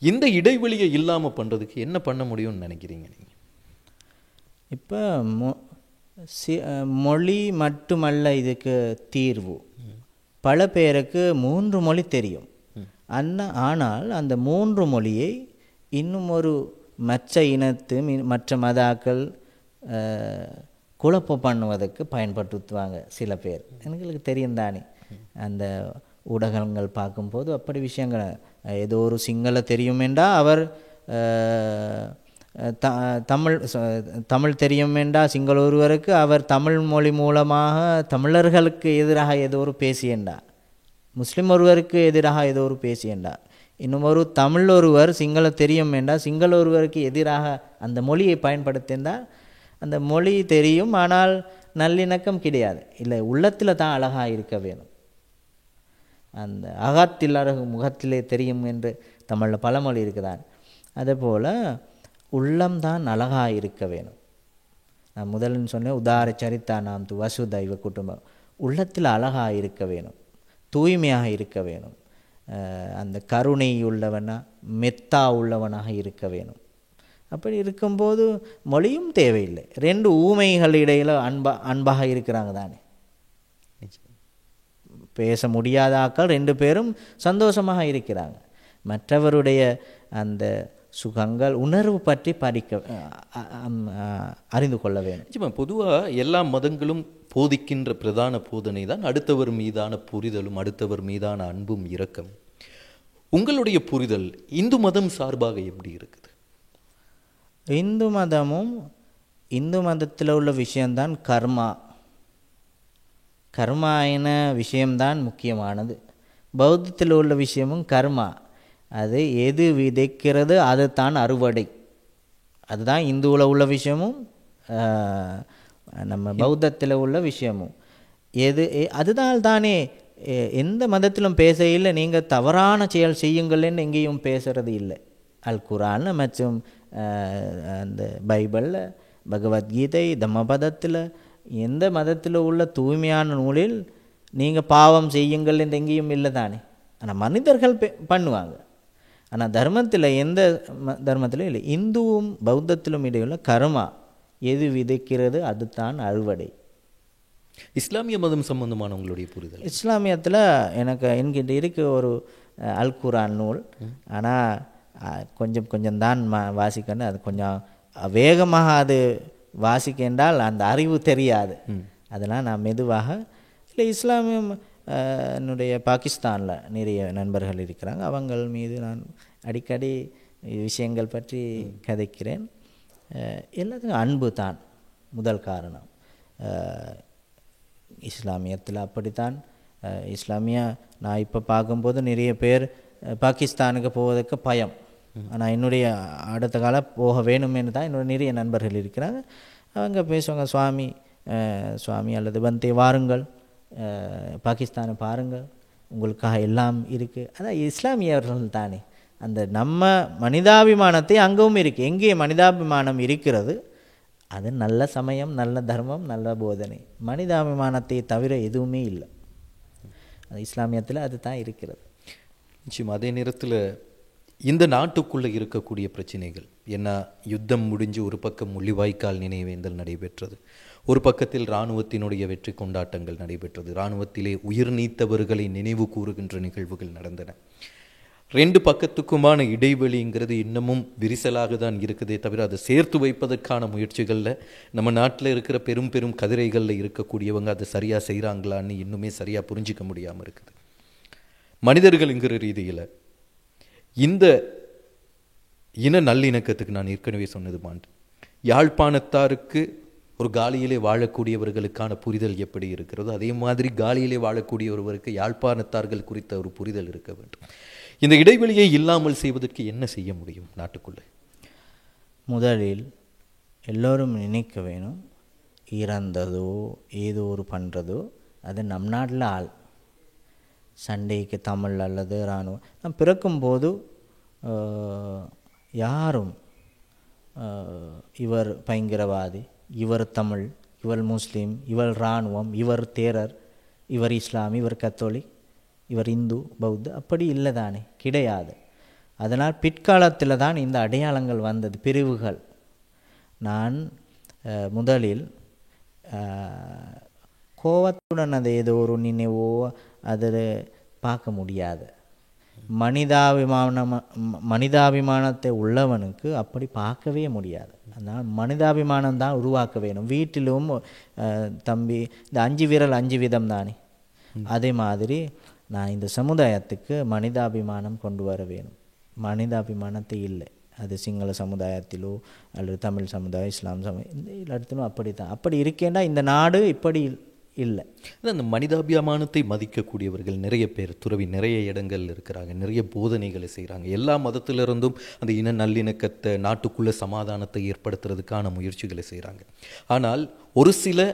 இந்த இடைவெளியை இல்லாமல் பண்ணுறதுக்கு என்ன பண்ண முடியும்னு நினைக்கிறீங்க நீங்கள்? இப்போ மொழி மட்டுமல்ல இதுக்கு தீர்வு. பல பேருக்கு 3 மொழி தெரியும். ஆனால் அந்த 3 மொழியை இன்னும் ஒரு மற்ற இனத்து மற்ற மதாக்கள் குழப்பம் பண்ணுவதற்கு பயன்படுத்துவாங்க சில பேர். எங்களுக்கு தெரியும் தானே, அந்த ஊடகங்கள் பார்க்கும்போது அப்படி விஷயங்கள். ஏதோ ஒரு சிங்கள தெரியும் என்றால் அவர் தமிழ் தெரியும் என்றால் சிங்கள ஒருவருக்கு அவர் தமிழ் மொழி மூலமாக தமிழர்களுக்கு எதிராக ஏதோ ஒரு பேசியண்டா, முஸ்லீம் ஒருவருக்கு எதிராக ஏதோ ஒரு பேசியண்டா, இன்னும் ஒரு தமிழ் ஒருவர் சிங்கள தெரியும் என்றால் சிங்கள ஒருவருக்கு எதிராக அந்த மொழியை பயன்படுத்தினால் அந்த மொழி தெரியும், ஆனால் நல்லிணக்கம் கிடையாது. இல்லை, உள்ளத்தில் தான் அழகாக இருக்க வேணும். அந்த அகத்தில் அழகு முகத்திலே தெரியும் என்று தமிழில் பழமொழி இருக்குதான். அதேபோல் உள்ளம்தான் அழகாக இருக்க வேணும். நான் முதல்ல சொன்னேன், உதார சரித்தா நாம் து வசுதைவ குடும்பம். உள்ளத்தில் அழகாக இருக்க வேணும், தூய்மையாக இருக்க வேணும், அந்த கருணை உள்ளவனா மெத்தா உள்ளவனாக இருக்க வேணும். அப்படி இருக்கும்போது மொழியும் தேவையில்லை. 2 ஊமைகள் இடையில் அன்பாக இருக்கிறாங்க தானே. பேச முடியாத ஆக்கள் 2 பேரும் சந்தோஷமாக இருக்கிறாங்க. மற்றவருடைய அந்த சுகங்கள் உணர்வு பற்றி அறிந்து கொள்ள வேண்டும். நிச்சயமாக. பொதுவாக எல்லா மதங்களும் போதிக்கின்ற பிரதான போதனை தான் அடுத்தவர் மீதான புரிதலும், அடுத்தவர் மீதான அன்பும் இரக்கம். உங்களுடைய புரிதல் இந்து மதம் சார்பாக எப்படி இருக்குது? இந்து மதத்தில் உள்ள விஷயம்தான் கர்மா. கர்மாயின விஷயம்தான் முக்கியமானது. பௌத்தத்தில் உள்ள விஷயமும் கர்மா. அது எது விதைக்கிறது அது தான் அறுவடை. அதுதான் இந்துவில் உள்ள விஷயமும் நம்ம பௌத்தத்தில் உள்ள விஷயமும். அதுதான் தானே எந்த மதத்திலும் பேசையில் நீங்கள் தவறான செயல் செய்யுங்கள்னு எங்கேயும் பேசுகிறது இல்லை. அல் குரான் மற்றும் அந்த பைபிளில், பகவத்கீதை, தம்மபதத்தில், எந்த மதத்தில் உள்ள தூய்மையான நூலில் நீங்கள் பாவம் செய்யுங்கள் என்று எங்கேயும் இல்லை தானே. ஆனால் மனிதர்கள் பண்ணுவாங்க. ஆனால் தர்மத்தில் எந்த தர்மத்திலும் இல்லை. இந்துவும் பௌத்தத்திலும் இடையுள்ள கர்மா, எது விதைக்கிறது அதுதான் அறுவடை. இஸ்லாமிய மதம் சம்பந்தமான உங்களுடைய புரிதல்? இஸ்லாமியத்தில் என்கிட்ட இருக்கு ஒரு அல் குரான் நூல். ஆனால் கொஞ்சம் தான் வாசிக்கணும். அது கொஞ்சம் வேகமாக அது வாசிக்கின்றால் அந்த அறிவு தெரியாது. அதெல்லாம் நான் மெதுவாக இல்லை. இஸ்லாமியம் என்னுடைய பாகிஸ்தானில் நிறைய நண்பர்கள் இருக்கிறாங்க. அவங்கள் மீது நான் அடிக்கடி விஷயங்கள் பற்றி கதைக்கிறேன். எல்லாத்துக்கும் அன்பு தான் முதல் காரணம். இஸ்லாமியத்தில் அப்படித்தான். இஸ்லாமியா நான் இப்போ பார்க்கும்போது நிறைய பேர் பாகிஸ்தானுக்கு போவதற்கு பயம். ஆனால் என்னுடைய அடுத்த காலம் போக வேணுமென்னு தான் என்னோட நிறைய நண்பர்கள் இருக்கிறாங்க. அவங்க பேசுவாங்க, சுவாமி அல்லது பந்தே வாருங்கள், பாகிஸ்தானை பாருங்கள், உங்களுக்காக எல்லாம் இருக்குது. அதான் இஸ்லாமியர்கள் தானே. அந்த நம்ம மனிதாபிமானத்தை அங்கவும் இருக்குது. எங்கே மனிதாபிமானம் இருக்கிறது அது நல்ல சமயம், நல்ல தர்மம், நல்ல போதனை. மனிதாபிமானத்தை தவிர எதுவுமே இல்லை. அது இஸ்லாமியத்தில் அது தான் இருக்கிறது. நிச்சயம். அதே நேரத்தில் இந்த நாட்டுக்குள்ளே இருக்கக்கூடிய பிரச்சனைகள் என்ன, யுத்தம் முடிஞ்சு ஒரு பக்கம் முள்ளிவாய்க்கால் நினைவேந்தல் நடைபெற்றது, ஒரு பக்கத்தில் இராணுவத்தினுடைய வெற்றி கொண்டாட்டங்கள் நடைபெற்றது, இராணுவத்திலே உயிர் நீத்தவர்களை நினைவு கூறுகின்ற நிகழ்வுகள் நடந்தன. ரெண்டு பக்கத்துக்குமான இடைவெளிங்கிறது இன்னமும் விரிசலாக தான் இருக்குதே தவிர அதை சேர்த்து வைப்பதற்கான முயற்சிகளில் நம்ம நாட்டில் இருக்கிற பெரும் பெரும் கதிரைகளில் இருக்கக்கூடியவங்க அதை சரியாக செய்கிறாங்களான்னு இன்னுமே சரியாக புரிஞ்சிக்க முடியாமல் இருக்குது. மனிதர்கள்ங்கிற ரீதியில் இந்த இன நல்லிணக்கத்துக்கு நான் ஏற்கனவே சொன்னது யாழ்ப்பாணத்தாருக்கு ஒரு காலியிலே வாழக்கூடியவர்களுக்கான புரிதல் எப்படி இருக்கிறதோ அதே மாதிரி காலியிலே வாழக்கூடியவர்களுக்கு யாழ்ப்பாணத்தார்கள் குறித்த ஒரு புரிதல் இருக்க வேண்டும். இந்த இடைவெளியை இல்லாமல் செய்வதற்கு என்ன செய்ய முடியும் நாட்டுக்குள்ளே? முதலில் எல்லோரும் நினைக்க வேணும், இறந்ததோ ஏதோ ஒரு பண்ணுறதோ அது நம் நாட்டில் ஆள். சண்டைக்கு தமிழ் அல்லது இராணுவம் நான் பிறக்கும்போது யாரும் இவர் பயங்கரவாதி, இவர் தமிழ், இவர் முஸ்லீம், இவர் இராணுவம், இவர் தேரர், இவர் இஸ்லாம், இவர் கத்தோலிக், இவர் இந்து பௌத்த அப்படி இல்லை தானே, கிடையாது. அதனால் பிற்காலத்தில் தான் இந்த அடையாளங்கள் வந்தது, பிரிவுகள். நான் முதலில் கோவத்துடன் அது ஏதோ ஒரு நினைவோ அதில் பார்க்க முடியாது. மனிதாபிமானத்தை உள்ளவனுக்கு அப்படி பார்க்கவே முடியாது. அதனால் மனிதாபிமானம் தான் உருவாக்க வேணும். வீட்டிலும் தம்பி இந்த 5 விரல் 5 விதம் தானே, அதே மாதிரி நான் இந்த சமுதாயத்துக்கு மனிதாபிமானம் கொண்டு வர வேணும். மனிதாபிமானத்தை இல்லை, அது சிங்கள சமுதாயத்திலோ அல்லது தமிழ் சமுதாயம், இஸ்லாம் சமுதாயம், இந்த இடத்திலும் அப்படி தான். அப்படி இருக்கேன்னா இந்த நாடு இப்படி இல்லை. அந்த மனிதாபிமானத்தை மதிக்கக்கூடியவர்கள் நிறைய பேர் துறவி நிறைய இடங்கள் இருக்கிறாங்க, நிறைய போதனைகளை செய்கிறாங்க. எல்லா மதத்திலிருந்தும் அந்த இன நல்லிணக்கத்தை, நாட்டுக்குள்ள சமாதானத்தை ஏற்படுத்துறதுக்கான முயற்சிகளை செய்கிறாங்க. ஆனால் ஒரு சில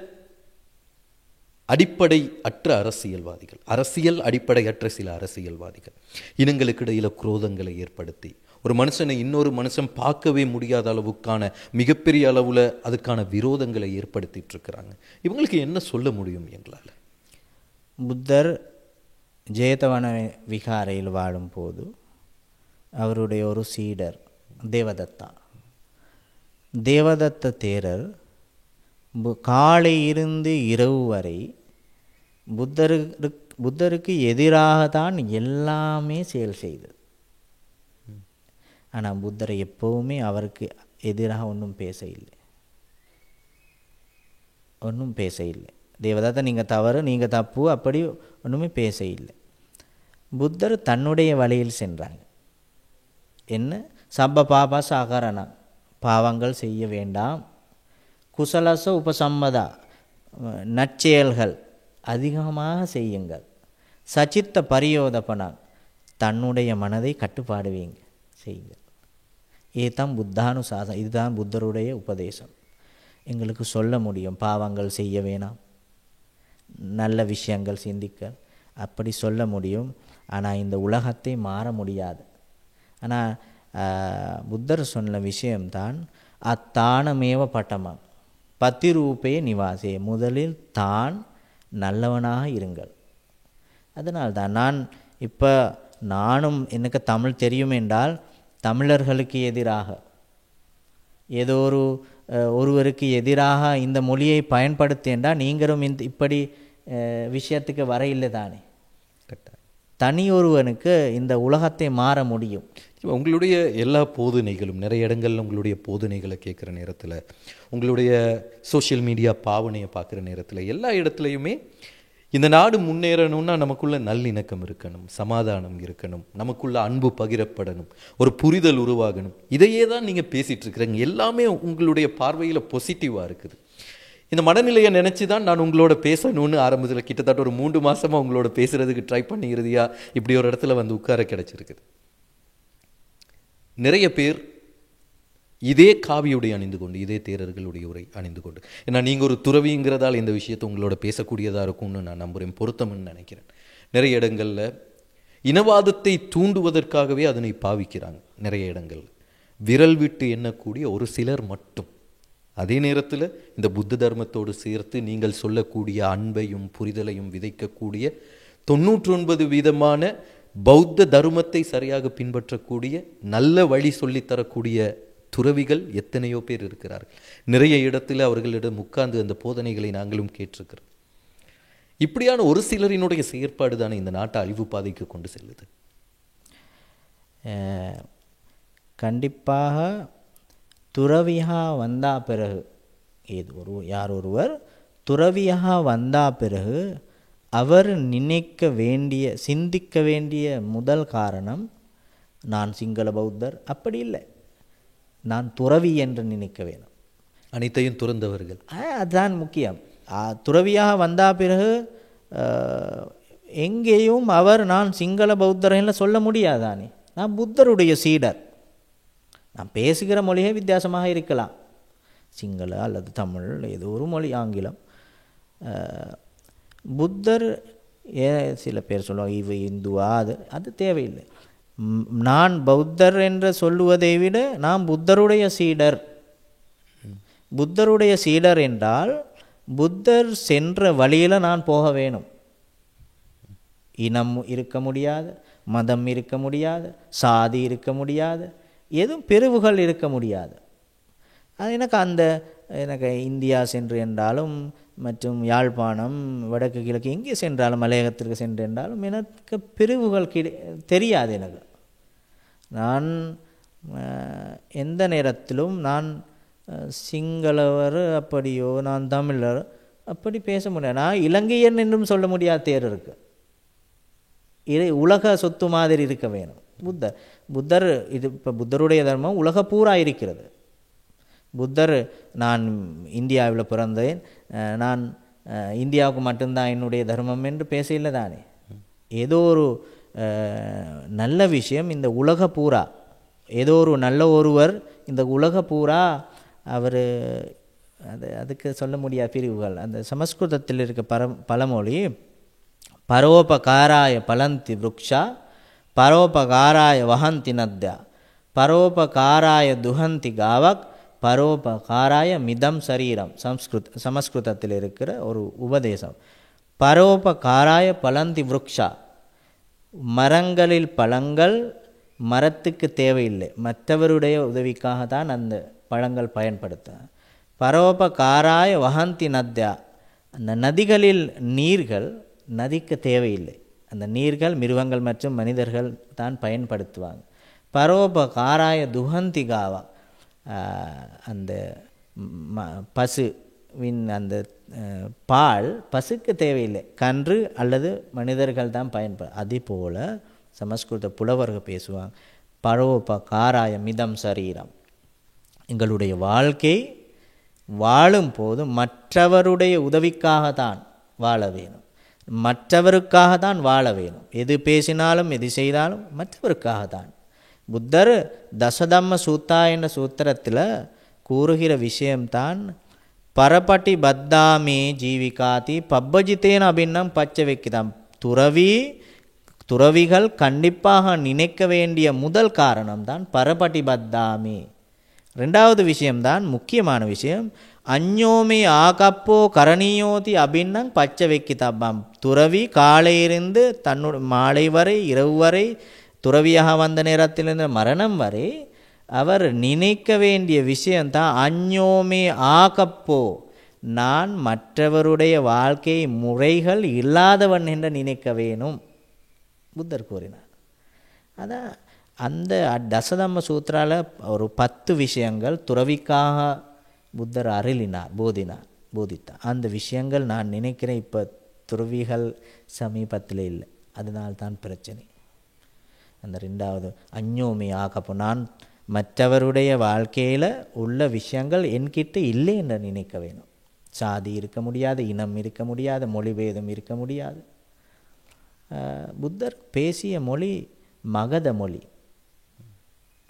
அடிப்படை அற்ற அரசியல்வாதிகள், அரசியல் அடிப்படையற்ற சில அரசியல்வாதிகள் இனங்களுக்கு இடையில் குரோதங்களை ஏற்படுத்தி ஒரு மனுஷனை இன்னொரு மனுஷன் பார்க்கவே முடியாத அளவுக்கான மிகப்பெரிய அளவில் அதுக்கான விரோதங்களை ஏற்படுத்திட்டு இருக்கிறாங்க. இவங்களுக்கு என்ன சொல்ல முடியும் எங்களால்? புத்தர் ஜெயதவன விகாரையில் வாழும்போது அவருடைய ஒரு சீடர் தேவதத்த தேரர் காலை இருந்து இரவு வரை புத்தருக்கு எதிராக தான் எல்லாமே செயல் செய்தது. ஆனால் புத்தரை எப்போவுமே அவருக்கு எதிராக ஒன்றும் பேச இல்லை. தேவதத்தை நீங்கள் தவறு, நீங்கள் தப்பு, அப்படி ஒன்றுமே பேச இல்லை. புத்தர் தன்னுடைய வழியில் சென்றாங்க. என்ன சப்ப பாபா சாகரணா, பாவங்கள் செய்ய வேண்டாம், குசலச உபசம்மதா, நற்செயல்கள் அதிகமாக செய்யுங்கள், சச்சித்த பரியோதபனா, தன்னுடைய மனதை கட்டுப்பாடுவீங்க செய்யுங்கள். இதுதான் புத்தானுசாசனம், இதுதான் புத்தருடைய உபதேசம். எங்களுக்கு சொல்ல முடியும் பாவங்கள் செய்ய வேணாம், நல்ல விஷயங்கள் சிந்திக்க, அப்படி சொல்ல முடியும். ஆனால் இந்த உலகத்தை மாற முடியாது. ஆனால் புத்தர் சொன்ன விஷயம்தான் அத்தானமேவ பட்டமம் பத்திரூபே நிவாசே, முதலில் தான் நல்லவனாக இருங்கள். அதனால்தான் நானும் எனக்கு தமிழ் தெரியும் என்றால் தமிழர்களுக்கு எதிராக ஏதோ ஒருவருக்கு எதிராக இந்த மொழியை பயன்படுத்தேன்றால் நீங்களும் இப்படி விஷயத்துக்கு வர இல்லை தானே. தனி ஒருவனுக்கு இந்த உலகத்தை மாற முடியும். உங்களுடைய எல்லா போதனைகளும் நிறைய இடங்கள்ல உங்களுடைய போதனைகளை கேட்குற நேரத்தில், உங்களுடைய சோஷியல் மீடியா பாவனையை பார்க்குற நேரத்தில், எல்லா இடத்துலையுமே இந்த நாடு முன்னேறணும்னா நமக்குள்ள நல்லிணக்கம் இருக்கணும், சமாதானம் இருக்கணும், நமக்குள்ள அன்பு பகிரப்படணும், ஒரு புரிதல் உருவாகணும். இதையே தான் நீங்கள் பேசிகிட்டு இருக்கிறீங்க. எல்லாமே உங்களுடைய பார்வையில் பாசிட்டிவாக இருக்குது. இந்த மனநிலையை நினச்சி தான் நான் உங்களோட பேசணும்னு ஆரம்பத்தில் கிட்டத்தட்ட ஒரு 3 மாதமாக உங்களோட பேசுகிறதுக்கு ட்ரை பண்ணி இறுதியாக இப்படி ஒரு இடத்துல வந்து உட்கார கிடச்சிருக்குது. நிறைய பேர் இதே காவியுடை அணிந்து கொண்டு, இதே தேரர்களுடைய உரை அணிந்து கொண்டு, ஏன்னா நீங்கள் ஒரு துறவிங்கிறதால் இந்த விஷயத்தை உங்களோட பேசக்கூடியதாக இருக்கும்னு நான் நம்புகிறேன், பொருத்தம்னு நினைக்கிறேன். நிறைய இடங்களில் இனவாதத்தை தூண்டுவதற்காகவே அதனை பாவிக்கிறாங்க. நிறைய இடங்கள் விரல் விட்டு எண்ணக்கூடிய ஒரு சிலர் மட்டும். அதே நேரத்தில் இந்த புத்த தர்மத்தோடு சேர்த்து நீங்கள் சொல்லக்கூடிய அன்பையும் புரிதலையும் விதைக்கக்கூடிய 99% பௌத்த தர்மத்தை சரியாக பின்பற்றக்கூடிய நல்ல வழி சொல்லித்தரக்கூடிய துறவிகள் எத்தனையோ பேர் இருக்கிறார்கள். நிறைய இடத்துல அவர்களிடம் உட்கார்ந்து அந்த போதனைகளை நாங்களும் கேட்டிருக்கிறோம். இப்படியான ஒரு சிலரினுடைய செயற்பாடு தானே இந்த நாட்டை அழிவு பாதைக்கு கொண்டு செல்லுது. கண்டிப்பாக துறவியாக வந்தா பிறகு யார் ஒருவர் துறவியாக வந்தா பிறகு அவர் சிந்திக்க வேண்டிய முதல் காரணம், நான் சிங்கள பௌத்தர் அப்படி இல்லை, நான் துறவி என்று நினைக்க வேணும். அனைத்தையும் துறந்தவர்கள், அதுதான் முக்கியம். துறவியாக வந்தா பிறகு எங்கேயும் அவர் நான் சிங்கள பௌத்தர்ன்னு சொல்ல முடியாதானே. நான் புத்தருடைய சீடர். நான் பேசுகிற மொழியே வித்தியாசமாக இருக்கலாம், சிங்கள அல்லது தமிழ், ஏதோ ஒரு மொழி, ஆங்கிலம். புத்தர் சில பேர் சொல்லுவாங்க இவ இந்துவா, அது தேவையில்லை. நான் பௌத்தர் என்று சொல்லுவதை விட நான் புத்தருடைய சீடர். புத்தருடைய சீடர் என்றால் புத்தர் சென்ற வழியில் நான் போக வேணும். இனம் இருக்க முடியாது, மதம் இருக்க முடியாது, சாதி இருக்க முடியாது, எதுவும் பிரிவுகள் இருக்க முடியாது. அது எனக்கு இந்தியா சென்று என்றாலும், மற்றும் யாழ்ப்பாணம், வடக்கு கிழக்கு எங்கே சென்றாலும், மலையகத்திற்கு சென்று என்றாலும் எனக்கு பிரிவுகள் தெரியாது. எனக்கு நான் எந்த நேரத்திலும் நான் சிங்களவர் அப்படியோ நான் தமிழர் அப்படி பேச முடியாது. நான் இலங்கையன் என்றும் சொல்ல முடியாத தேர் இருக்கு. உலக சொத்து மாதிரி இருக்க வேணும். புத்தர் இது இப்போ புத்தருடைய தர்மம் உலக பூரா இருக்கிறது. புத்தர் நான் இந்தியாவில் பிறந்தேன், நான் இந்தியாவுக்கு மட்டும்தான் என்னுடைய தர்மம் என்று பேச இல்லை தானே. ஏதோ ஒரு நல்ல விஷயம் இந்த உலக பூரா, ஏதோ ஒரு நல்ல ஒருவர் இந்த உலக பூரா அவர் அதுக்கு சொல்ல முடியாத பிரிவுகள். அந்த சமஸ்கிருதத்தில் இருக்க பழமொழி, பரோபகாராய பலந்தி விருக்ஷா பரோபகாராய வஹந்தி நத்யா பரோபகாராய துஹந்தி காவக் பரோபகாராய மிதம் சரீரம். சமஸ்கிருதத்தில் இருக்கிற ஒரு உபதேசம். பரோபகாராய பலந்தி விருக்ஷா, மரங்களில் பழங்கள் மரத்துக்கு தேவையில்லை, மற்றவருடைய உதவிக்காக தான் அந்த பழங்கள் பயன்படுத்த. பரோபகாராய வஹந்தி நத்யா, அந்த நதிகளில் நீர்கள் நதிக்கு தேவையில்லை, அந்த நீர்கள் மிருகங்கள் மற்றும் மனிதர்கள் தான் பயன்படுத்துவாங்க. பரோபகாராய துஹந்தி காவா, அந்த பசுவின் அந்த பால் பசுக்கு தேவையில்லை, கன்று அல்லது மனிதர்கள் தான் அதே போல் சமஸ்கிருத புலவர்கள் பேசுவாங்க, பரோபகாராய மிதம் சரீரம். எங்களுடைய வாழ்க்கை வாழும் போது மற்றவருடைய உதவிக்காகத்தான் வாழ வேணும், மற்றவருக்காகத்தான் வாழ வேணும். எது பேசினாலும் எது செய்தாலும் மற்றவருக்காகத்தான். புத்தர் தசதம்ம சூத்தா என்ற சூத்திரத்தில் கூறுகிற விஷயம்தான், பரபட்டி பத்தாமே ஜீவிகாதி பப்பஜித்தேன அபின்னம் பச்சை வைக்குதாம். துறவிகள் கண்டிப்பாக நினைக்க வேண்டிய முதல் காரணம்தான் பரபட்டி பத்தாமே. ரெண்டாவது விஷயம்தான் முக்கியமான விஷயம், அஞ்ஞோமே ஆகப்போ கரணியோதி அபின்னம் பச்சை வைக்கிதாம். துறவி காலையிலிருந்து மாலை வரை, இரவு வரை, துறவியாக வந்த நேரத்திலிருந்து மரணம் வரை அவர் நினைக்க வேண்டிய விஷயம்தான் அஞ்ஞோமே ஆகப்போ, நான் மற்றவருடைய வாழ்க்கை முறைகள் இல்லாதவன் என்று நினைக்க வேணும் புத்தர் கூறினார். அதான் அந்த தசதம்ம சூத்திரால ஒரு 10 விஷயங்கள் துறவிக்காக புத்தர் போதித்தார். அந்த விஷயங்கள் நான் நினைக்கிறேன் இப்போ துறவிகள் சமீபத்தில் இல்லை, அதனால்தான் பிரச்சனை. அந்த ரெண்டாவது அஞ்ஞோமி ஆகப்போ, நான் மற்றவருடைய வாழ்க்கையில் உள்ள விஷயங்கள் என்கிட்ட இல்லை என்று நினைக்க வேணும். சாதி இருக்க முடியாது, இனம் இருக்க முடியாது, மொழிபேதம் இருக்க முடியாது. புத்தர் பேசிய மொழி மகத மொழி.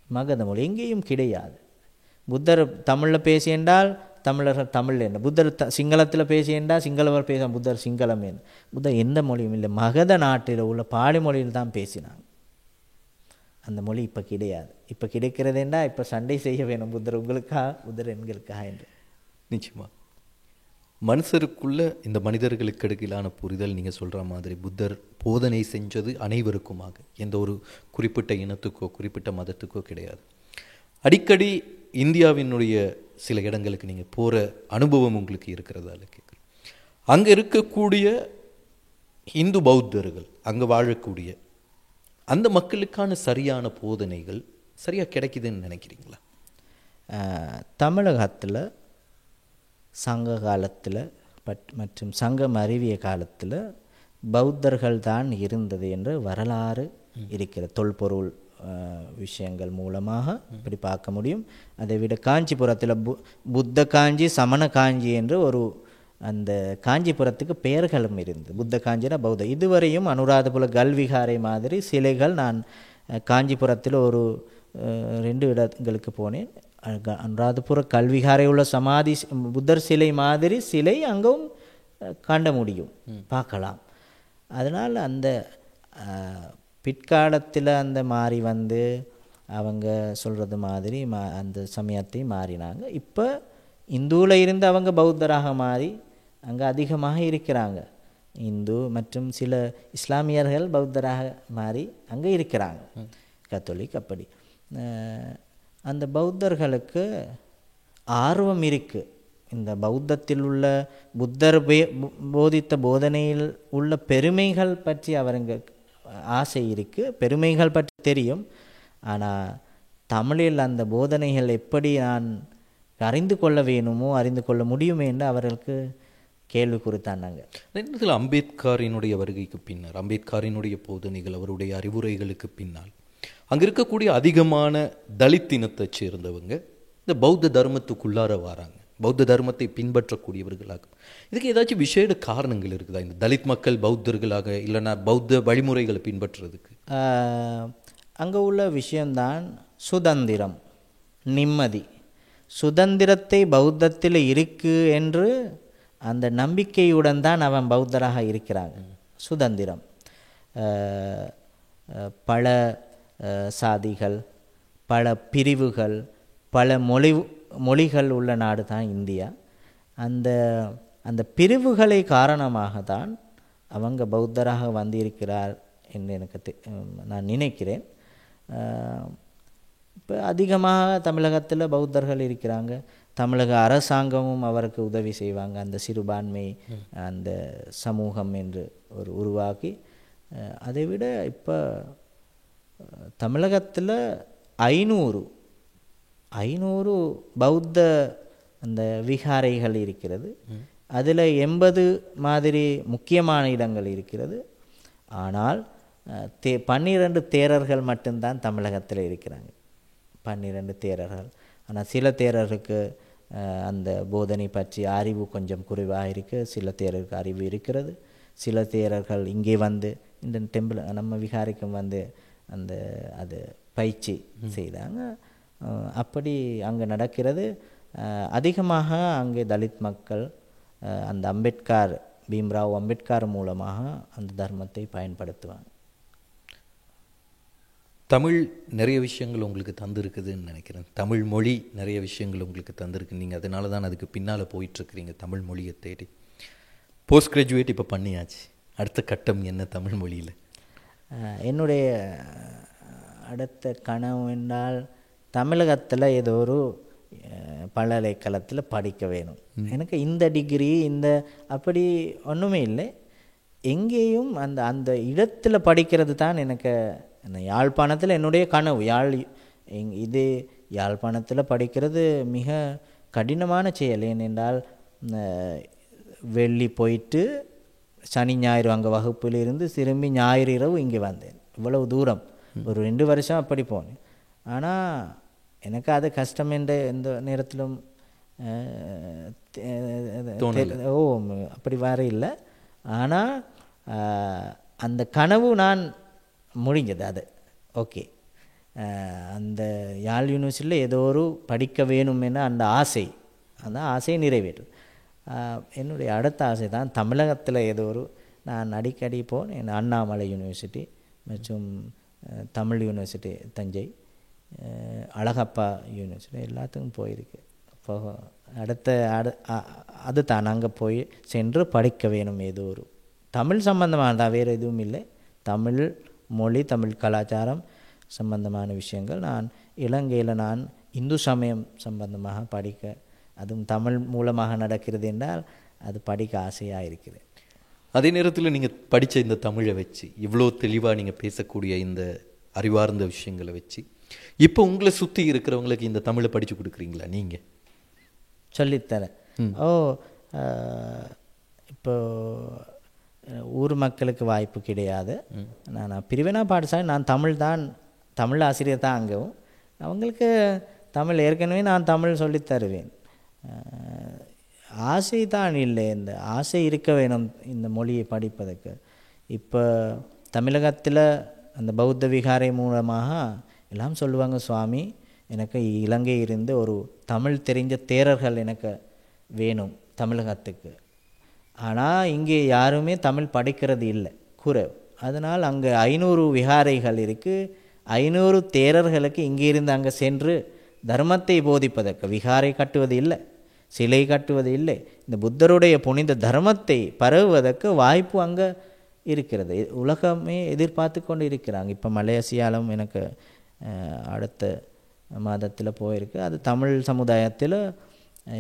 மகத மொழி எங்கேயும் கிடையாது. புத்தர் தமிழில் பேசியென்றால் தமிழர்கள் தமிழ் என்ன, புத்தர் சிங்களத்தில் பேசியென்றால் சிங்களவர் பேச புத்தர் சிங்களம் என்ன. புத்தர் எந்த மொழியும் இல்லை, மகத நாட்டில் உள்ள பாடி மொழியில் தான் பேசினாங்க. அந்த மொழி இப்போ கிடையாது. இப்போ கிடைக்கிறதேண்டா இப்போ சண்டை செய்ய வேணும், புத்தர் உங்களுக்காக புத்தர் எங்களுக்காக என்று. நிச்சயமாக மனுஷருக்குள்ள இந்த மனிதர்களுக்கு இடையிலான புரிதல் நீங்கள் சொல்கிற மாதிரி புத்தர் போதனை செஞ்சது அனைவருக்குமாக, எந்த ஒரு குறிப்பிட்ட இனத்துக்கோ குறிப்பிட்ட மதத்துக்கோ கிடையாது. அடிக்கடி இந்தியாவினுடைய சில இடங்களுக்கு நீங்கள் போகிற அனுபவம் உங்களுக்கு இருக்கிறதால கேட்குறேன். அங்கே இருக்கக்கூடிய இந்து பௌத்தர்கள், அங்கே வாழக்கூடிய அந்த மக்களுக்கான சரியான போதனைகள் சரியாக கிடைக்குதுன்னு நினைக்கிறீங்களா? தமிழகத்தில் சங்க காலத்தில் மற்றும் சங்கம் அறிவிய காலத்தில் பௌத்தர்கள் தான் இருந்தது என்று வரலாறு இருக்கிற தொல்பொருள் விஷயங்கள் மூலமாக இப்படி பார்க்க முடியும். அதை விட காஞ்சிபுரத்தில் புத்த காஞ்சி சமண காஞ்சி என்று ஒரு அந்த காஞ்சிபுரத்துக்கு பெயர்களும் இருந்தது. புத்த காஞ்சினா பௌத்த. இதுவரையும் அனுராதபுர கல்விகாரை மாதிரி சிலைகள் நான் காஞ்சிபுரத்தில் ஒரு 2 இடங்களுக்கு போனேன். அனுராதபுர கல்விகாரை உள்ள சமாதி புத்தர் சிலை மாதிரி சிலை அங்கும் காண முடியும், பார்க்கலாம். அதனால் அந்த பிற்காலத்தில் அந்த மாறி வந்து அவங்க சொல்கிறது மாதிரி அந்த சமயத்தை மாறினாங்க. இப்போ இந்துவில் இருந்து அவங்க பௌத்தராக மாறி அங்கே அதிகமாக இருக்கிறாங்க. இந்து மற்றும் சில இஸ்லாமியர்கள் பௌத்தராக மாறி அங்கே இருக்கிறாங்க, கத்தோலிக். அப்படி அந்த பௌத்தர்களுக்கு ஆர்வம் இருக்குது. இந்த பௌத்தத்தில் உள்ள புத்தர் போதித்த போதனையில் உள்ள பெருமைகள் பற்றி அவருங்க ஆசை இருக்குது, பெருமைகள் பற்றி தெரியும். ஆனால் தமிழில் அந்த போதனைகள் எப்படி நான் அறிந்து கொள்ள வேணுமோ அறிந்து கொள்ள முடியுமே என்று அவர்களுக்கு கேள்வி குறித்தாங்க. அம்பேத்கரினுடைய வருகைக்கு பின்னர், அம்பேத்கரினுடைய போதனைகள் அவருடைய அறிவுரைகளுக்கு பின்னால் அங்கே இருக்கக்கூடிய அதிகமான தலித் இனத்தை சேர்ந்தவங்க இந்த பௌத்த தர்மத்துக்குள்ளார வராங்க, பௌத்த தர்மத்தை பின்பற்றக்கூடியவர்களாக. இதுக்கு ஏதாச்சும் விசேட காரணங்கள் இருக்குதா, இந்த தலித் மக்கள் பௌத்தர்களாக இல்லைன்னா பௌத்த வழிமுறைகளை பின்பற்றுறதுக்கு? அங்கே உள்ள விஷயம்தான் சுதந்திரம், நிம்மதி. சுதந்திரத்தை பௌத்தத்தில் இருக்கு என்று அந்த நம்பிக்கையுடன் தான் அவன் பௌத்தராக இருக்கிறாங்க. சுதந்திரம், பல சாதிகள், பல பிரிவுகள், பல மொழிகள் உள்ள நாடு தான் இந்தியா. அந்த பிரிவுகளை காரணமாக தான் அவங்க பௌத்தராக வந்திருக்கிறார் என்று நான் நினைக்கிறேன். இப்போ அதிகமாக தமிழகத்தில் பௌத்தர்கள் இருக்கிறாங்க. தமிழக அரசாங்கமும் அவருக்கு உதவி செய்வாங்க. அந்த சிறுபான்மை அந்த சமூகம் என்று உருவாக்கி, அதை விட இப்போ தமிழகத்தில் 500 பௌத்த அந்த விகாரைகள் இருக்கிறது. அதில் 80 மாதிரி முக்கியமான இடங்கள் இருக்கிறது. ஆனால் 12 தேரர்கள் மட்டும்தான் தமிழகத்தில் இருக்கிறாங்க, 12 தேரர்கள். ஆனால் சில தேரருக்கு அந்த போதனை பற்றி அறிவு கொஞ்சம் குறைவாக இருக்குது, சில தேரருக்கு அறிவு இருக்கிறது. சில தேரர்கள் இங்கே வந்து இந்த டெம்பிள் நம்ம விகாரைக்கும் வந்து அது பயிற்சி செய்தாங்க. அப்படி அங்கே நடக்கிறது. அதிகமாக அங்கே தலித் மக்கள் அந்த பீம்ராவ் அம்பேத்கர் மூலமாக அந்த தர்மத்தை பயன்படுத்துவாங்க. தமிழ் நிறைய விஷயங்கள் உங்களுக்கு தந்திருக்குதுன்னு நினைக்கிறேன். தமிழ் மொழி நிறைய விஷயங்கள் உங்களுக்கு தந்திருக்கு. நீங்கள் அதனால தான் அதுக்கு பின்னால் போயிட்டுருக்குறீங்க, தமிழ் மொழியை தேடி. போஸ்ட் கிராஜுவேட் இப்போ பண்ணியாச்சு, அடுத்த கட்டம் என்ன தமிழ் மொழியில்? என்னுடைய அடுத்த கனவு என்றால் தமிழகத்தில் ஏதோ ஒரு பல்கலைக்கழகத்தில் படிக்க வேணும். எனக்கு இந்த டிகிரி அப்படி ஒன்றுமே இல்லை. எங்கேயும் அந்த இடத்துல படிக்கிறது தான் எனக்கு. யாழ்ப்பாணத்தில் என்னுடைய கனவு. யாழ்ப்பாணத்தில் படிக்கிறது மிக கடினமான செயல். ஏனென்றால் வெள்ளி போயிட்டு சனி ஞாயிறு அங்கே வகுப்பில் இருந்து திரும்பி ஞாயிறு இரவு இங்கே வந்தேன். இவ்வளவு தூரம் ஒரு 2 வருஷம் அப்படி போனேன். ஆனால் எனக்கு அது கஷ்டம் என்ற எந்த நேரத்திலும் ஓ அப்படி வர இல்லை. ஆனால் அந்த கனவு நான் முடிஞ்சது அது ஓகே. அந்த யாழ் யூனிவர்சிட்டியில் ஏதோ ஒரு படிக்க வேணும் என அந்த ஆசையை நிறைவேற்று. என்னுடைய அடுத்த ஆசை தான் தமிழகத்தில் ஏதோ ஒரு நான் அடிக்கடி போனேன். அண்ணாமலை யூனிவர்சிட்டி மற்றும் தமிழ் யூனிவர்சிட்டி தஞ்சை, அழகப்பா யூனிவர்சிட்டி எல்லாத்துக்கும் போயிருக்கு. இப்போ அது தான் அங்கே போய் சென்று படிக்க வேணும் ஏதோ ஒரு தமிழ் சம்பந்தமானதா, வேறு எதுவும் இல்லை. தமிழ் மொழி தமிழ் கலாச்சாரம் சம்பந்தமான விஷயங்கள். நான் இலங்கையில் நான் இந்து சமயம் சம்பந்தமாக படிக்க, அதுவும் தமிழ் மூலமாக நடக்கிறது என்றால் அது படிக்க ஆசையாக இருக்கிறது. அதே நேரத்தில் நீங்கள் படித்த இந்த தமிழை வச்சு இவ்வளோ தெளிவாக நீங்கள் பேசக்கூடிய இந்த அறிவார்ந்த விஷயங்களை வச்சு இப்போ உங்களை சுற்றி இருக்கிறவங்களுக்கு இந்த தமிழை படித்து கொடுக்குறீங்களா? நீங்கள் சொல்லித்தரேன். இப்போ ஊர் மக்களுக்கு வாய்ப்பு கிடையாது. நான் பிரிவினா பாடசாலை நான் தமிழ் ஆசிரியர் தான் அங்கவும். அவங்களுக்கு தமிழ் ஏற்கனவே நான் தமிழ் சொல்லித்தருவேன். ஆசை தான் இல்லை, இந்த ஆசை இருக்க வேணும் இந்த மொழியை படிப்பதற்கு. இப்போ தமிழகத்தில் அந்த பௌத்த விகாரை மூலமாக எல்லாம் சொல்லுவாங்க, சுவாமி எனக்கு இலங்கை இருந்து ஒரு தமிழ் தெரிஞ்ச தேரர்கள் எனக்கு வேணும் தமிழகத்துக்கு. ஆனால் இங்கே யாருமே தமிழ் படிக்கிறது இல்லை, குறைவு. அதனால் அங்கே 500 விகாரைகள் இருக்குது. 500 தேரர்களுக்கு இங்கே இருந்து அங்கே சென்று தர்மத்தை போதிப்பதற்கு, விகாரை கட்டுவது இல்லை, சிலை கட்டுவது இல்லை, இந்த புத்தருடைய புனித தர்மத்தை பரவுவதற்கு வாய்ப்பு அங்கே இருக்கிறது. உலகமே எதிர்பார்த்து கொண்டு இருக்கிறாங்க. இப்போ மலேசியாலும் எனக்கு அடுத்த மாதத்தில் போயிருக்கு. அது தமிழ் சமுதாயத்தில்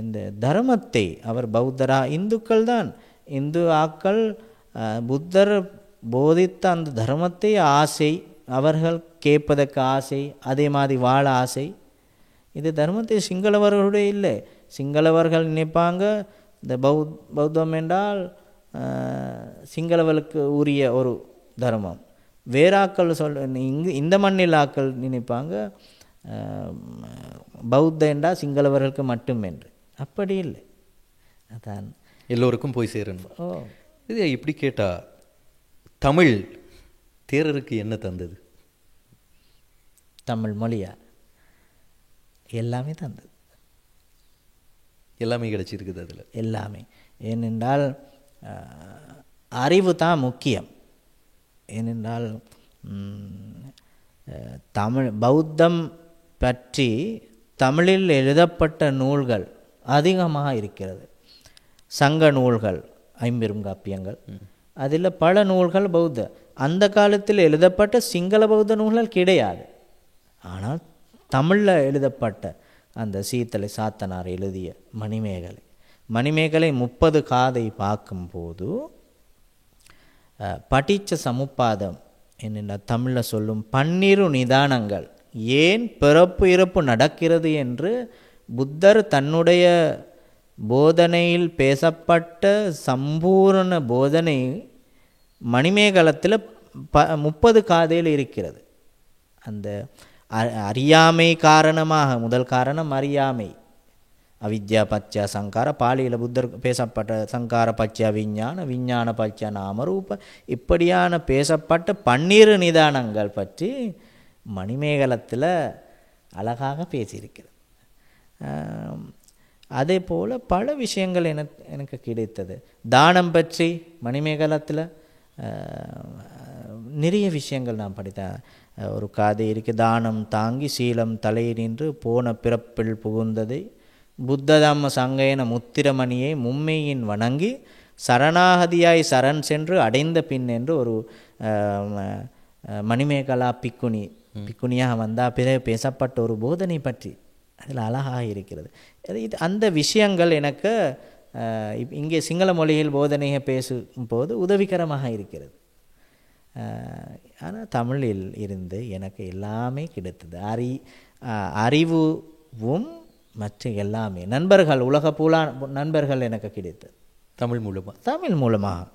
இந்த தர்மத்தை அவர் பௌத்தரா இந்துக்கள் தான், இந்து ஆக்கள் புத்தர் போதித்த அந்த தர்மத்தை ஆசை, அவர்கள் கேட்பதற்கு ஆசை, அதே மாதிரி வாழ ஆசை. இது தர்மத்தை சிங்களவர்களுடைய இல்லை. சிங்களவர்கள் நினைப்பாங்க இந்த பௌத்தம் என்றால் சிங்களவர்களுக்கு உரிய ஒரு தர்மம். வேறாக்கள் இந்த மண்ணில் ஆக்கள் நினைப்பாங்க பௌத்த என்றால் சிங்களவர்களுக்கு மட்டும் என்று. அப்படி இல்லை, அதான் எல்லோருக்கும் போய் சேரணும். இது இப்படி கேட்டால் தமிழ் தேரருக்கு என்ன தந்தது? தமிழ் மொழியா? எல்லாமே தந்தது, எல்லாமே கிடைச்சிருக்குது அதில் எல்லாமே. ஏனென்றால் அறிவு தான் முக்கியம். ஏனென்றால் தமிழ் பௌத்தம் பற்றி தமிழில் எழுதப்பட்ட நூல்கள் அதிகமாக இருக்கிறது. சங்க நூல்கள், ஐம்பெரும் காப்பியங்கள், அதில் பல நூல்கள் பௌத்த. அந்த காலத்தில் எழுதப்பட்ட சிங்கள பௌத்த நூல்கள் கிடையாது. ஆனால் தமிழில் எழுதப்பட்ட அந்த சீத்தலை சாத்தனார் எழுதிய மணிமேகலை 30 காதை பார்க்கும்போது படிச்ச சமுப்பாதம் என்ன தமிழில் சொல்லும் 12 நிதானங்கள், ஏன் பிறப்பு இறப்பு நடக்கிறது என்று புத்தர் தன்னுடைய போதனையில் பேசப்பட்ட சம்பூர்ண போதனை மணிமேகலத்தில் 30 காதையில் இருக்கிறது. அந்த அறியாமை காரணமாக, முதல் காரணம் அறியாமை, அவித்யா பச்சா சங்கார, பாலியில் புத்தர் பேசப்பட்ட சங்கார பச்சா விஞ்ஞான, விஞ்ஞான பச்சா நாமரூப, இப்படியான பேசப்பட்ட 12 நிதானங்கள் பற்றி மணிமேகலத்தில் அழகாக பேசியிருக்கிறது. அதே போல் பல விஷயங்கள் எனக்கு கிடைத்தது. தானம் பற்றி மணிமேகலத்தில் நிறைய விஷயங்கள் நான் படித்தேன். ஒரு காதை இருக்குது, தானம் தாங்கி சீலம் தலை நின்று போன பிறப்பில் புகுந்ததை புத்ததம்ம சங்கையன முத்திரமணியை மும்மையின் வணங்கி சரணாகதியாய் சரண் சென்று அடைந்த பின் என்று ஒரு மணிமேகலா பிக்குனியாக வந்தால் பிறகு பேசப்பட்ட ஒரு போதனை பற்றி அதில் அழகாக இருக்கிறது. இது அந்த விஷயங்கள் எனக்கு இங்கே சிங்கள மொழியில் போதனையை பேசும்போது உதவிகரமாக இருக்கிறது. ஆனால் தமிழில் இருந்து எனக்கு எல்லாமே கிடைத்தது. அறிவும் மற்ற எல்லாமே நண்பர்கள், உலக பூலா நண்பர்கள் எனக்கு கிடைத்தது தமிழ் மூலமாக.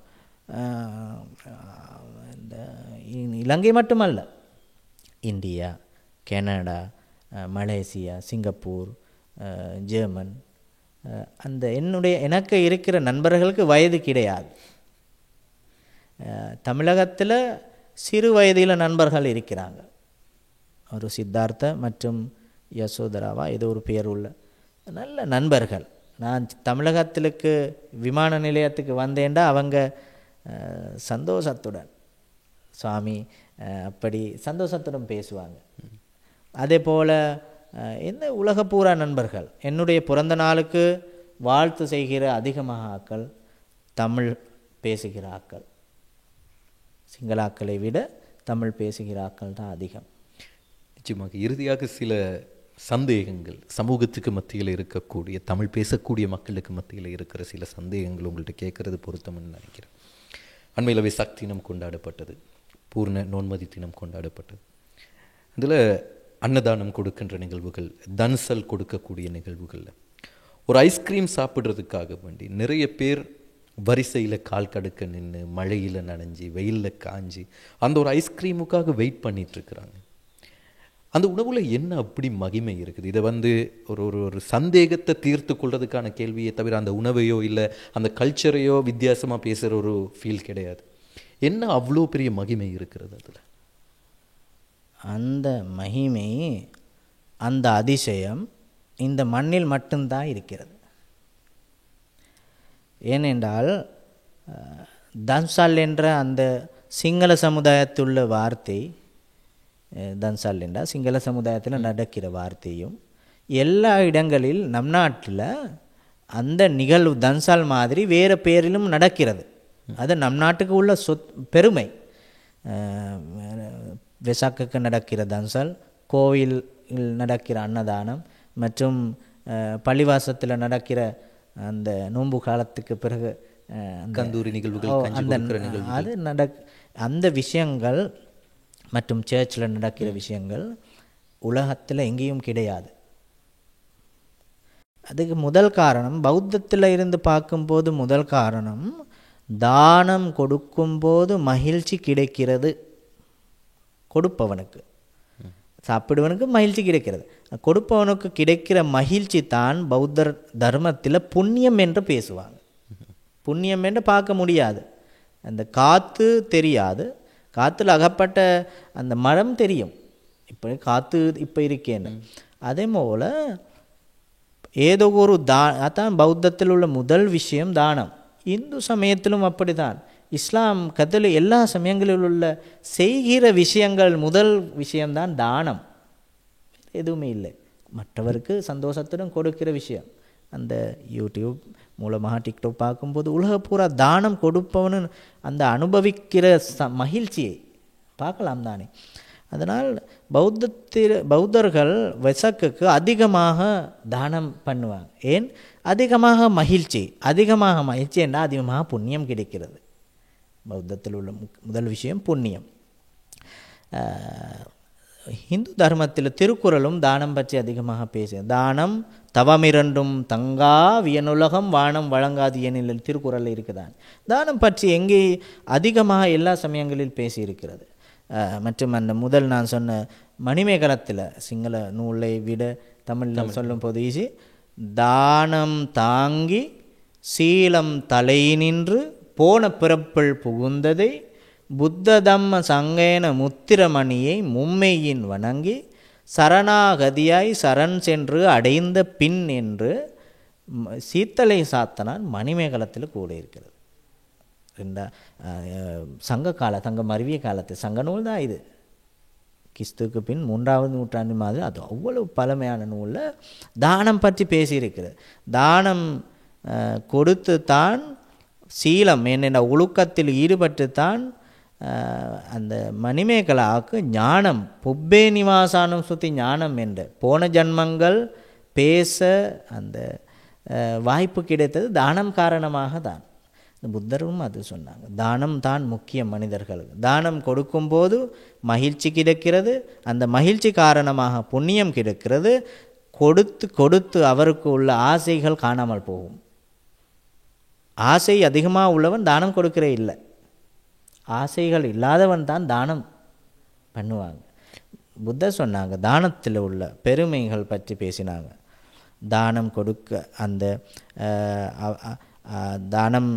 இந்த இலங்கை மட்டுமல்ல, India, Canada, Malaysia, Singapore, German, அந்த எனக்கு இருக்கிற நண்பர்களுக்கு வயது கிடையாது. தமிழகத்தில் சிறு வயதில் நண்பர்கள் இருக்கிறாங்க. ஒரு சித்தார்த்த மற்றும் யசோதராவா ஏதோ ஒரு பேர் உள்ள நல்ல நண்பர்கள். நான் தமிழகத்திற்கு விமான நிலையத்துக்கு வந்தேன்டா அவங்க சந்தோஷத்துடன் சுவாமி அப்படி சந்தோஷத்துடன் பேசுவாங்க. அதே போல் இந்த உலகப்பூரா நண்பர்கள். என்னுடைய பிறந்த நாளுக்கு வாழ்த்து செய்கிற அதிகமாக ஆக்கள் தமிழ் பேசுகிற ஆக்கள். சிங்களாக்களை விட தமிழ் பேசுகிற ஆக்கள் தான் அதிகம். நிச்சயமாக. இறுதியாக சில சந்தேகங்கள், சமூகத்துக்கு மத்தியில் இருக்கக்கூடிய தமிழ் பேசக்கூடிய மக்களுக்கு மத்தியில் இருக்கிற சில சந்தேகங்கள் உங்கள்கிட்ட கேட்கறது பொருத்தம்னு நினைக்கிறேன். அண்மையிலவே சக்தி தினம் கொண்டாடப்பட்டது, பூர்ண நோன்மதி தினம் கொண்டாடப்பட்டது. அதில் அன்னதானம் கொடுக்கின்ற நிகழ்வுகள், தன்சல் கொடுக்கக்கூடிய நிகழ்வுகளில் ஒரு ஐஸ்கிரீம் சாப்பிட்றதுக்காக வேண்டி நிறைய பேர் வரிசையில் கால் கடுக்க நின்று மழையில் நனைஞ்சி வெயிலில் காஞ்சி அந்த ஒரு ஐஸ்கிரீமுக்காக வெயிட் பண்ணிகிட்ருக்குறாங்க. அந்த உணவில் என்ன அப்படி மகிமை இருக்குது? இதை ஒரு ஒரு சந்தேகத்தை தீர்த்து கொள்றதுக்கான கேள்வியை தவிர அந்த உணவையோ இல்லை அந்த கல்ச்சரையோ வித்தியாசமாக பேசுகிற ஒரு ஃபீல் கிடையாது. என்ன அவ்வளோ பெரிய மகிமை இருக்கிறது அதில்? அந்த மகிமை, அந்த அதிசயம் இந்த மண்ணில் மட்டும்தான் இருக்கிறது. ஏனென்றால் தன்சால் என்ற அந்த சிங்கள சமுதாயத்துள்ள வார்த்தை, தன்சால் என்றால் சிங்கள சமுதாயத்தில் நடக்கிற வார்த்தையும் எல்லா இடங்களில் நம் நாட்டில் அந்த நிகழ்வு தன்சால் மாதிரி வேறு பேரிலும் நடக்கிறது. அது நம் நாட்டுக்கு உள்ள பெருமை. வெசாக்குக்கு நடக்கிற தன்சால், கோவிலில் நடக்கிற அன்னதானம் மற்றும் பள்ளிவாசத்தில் நடக்கிற அந்த நோன்பு காலத்துக்கு பிறகு கந்தூரி நிகழ்வுகள், அது அந்த விஷயங்கள் மற்றும் சர்ச்சில் நடக்கிற விஷயங்கள் உலகத்தில் எங்கேயும் கிடையாது. அதுக்கு முதல் காரணம், பௌத்தத்தில் இருந்து பார்க்கும்போது முதல் காரணம், தானம் கொடுக்கும்போது மகிழ்ச்சி கிடைக்கிறது. கொடுப்பவனுக்கு, சாப்பிடுவனுக்கு மகிழ்ச்சி கிடைக்கிறது. கொடுப்பவனுக்கு கிடைக்கிற மகிழ்ச்சி தான் பௌத்தர் தர்மத்தில் புண்ணியம் என்று பேசுவாங்க. புண்ணியம் என்று பார்க்க முடியாது. அந்த காற்று தெரியாது, காற்றுல அகப்பட்ட அந்த மரம் தெரியும், இப்போ காற்று இப்போ இருக்கேன்னு. அதே போல் ஏதோ ஒரு அதான் பௌத்தத்தில் உள்ள முதல் விஷயம் தானம். இந்து சமயத்திலும் அப்படி தான், இஸ்லாம் கத்தோலிக் எல்லா சமயங்களில் உள்ள செய்கிற விஷயங்கள் முதல் விஷயம்தான் தானம். எதுவுமே இல்லை. மற்றவருக்கு சந்தோஷத்துடன் கொடுக்கிற விஷயம். அந்த யூடியூப் மூலமாக டிக்டாக் பார்க்கும்போது உலக பூரா தானம் கொடுப்பவனு அந்த அனுபவிக்கிற மகிழ்ச்சியை பார்க்கலாம் தானே. அதனால் பௌத்தர்கள் வெசக்குக்கு அதிகமாக தானம் பண்ணுவாங்க. ஏன்? அதிகமாக மகிழ்ச்சி என்றால் அதிகமாக புண்ணியம் கிடைக்கிறது. பௌத்தத்தில் உள்ள முதல் விஷயம் புண்ணியம். இந்து தர்மத்தில் திருக்குறளும் தானம் பற்றி அதிகமாக பேச, தானம் தவமிரண்டும் தங்கா வியனுலகம் வானம் வழங்காது எனில் திருக்குறள் இருக்குதான். தானம் பற்றி எங்கே அதிகமாக எல்லா சமயங்களில் பேசியிருக்கிறது. மற்றும் அந்த முதல் நான் சொன்ன மணிமேகலத்தில் சிங்கள நூலை விட தமிழில் சொல்லும் போது ஈஸி. தானம் தாங்கி சீலம் தலை நின்று போன பிறப்பில் புகுந்ததை புத்த தம்ம சங்கேன முத்திரமணியை மும்மையின் வணங்கி சரணாகதியாய் சரண் சென்று அடைந்த பின் என்று சீத்தலை சாத்தனான் மணிமேகலத்தில் கூட இருக்கிறது. சங்க மருவிய காலத்து சங்க நூல் தான் இது. கிறிஸ்துக்கு பின் 3வது நூற்றாண்டு மாதிரி அது அவ்வளவு பழமையான நூலில் தானம் பற்றி பேசியிருக்கிறது. தானம் கொடுத்து தான் சீலம் என்னென்ன ஒழுக்கத்தில் ஈடுபட்டு தான் அந்த மணிமேகலாவுக்கு ஞானம் புப்பே நிவாசானம் சுத்தி ஞானம் என்று போன ஜன்மங்கள் பேச அந்த வாய்ப்பு கிடைத்தது தானம் காரணமாக தான். புத்தரும் அது சொன்னாங்க. தானம் தான் முக்கியம் மனிதர்களுக்கு. தானம் கொடுக்கும்போது மகிழ்ச்சி கிடைக்கிறது, அந்த மகிழ்ச்சி காரணமாக புண்ணியம் கிடைக்கிறது. கொடுத்து கொடுத்து அவருக்கு உள்ள ஆசைகள் காணாமல் போகும். ஆசை அதிகமாக உள்ளவன் தானம் கொடுக்கிற இல்லை, ஆசைகள் இல்லாதவன் தான் தானம் பண்ணுவாங்க. புத்தர் சொன்னாங்க, தானத்தில் உள்ள பெருமைகள் பற்றி பேசினாங்க. தானம் கொடுக்க அந்த தானம்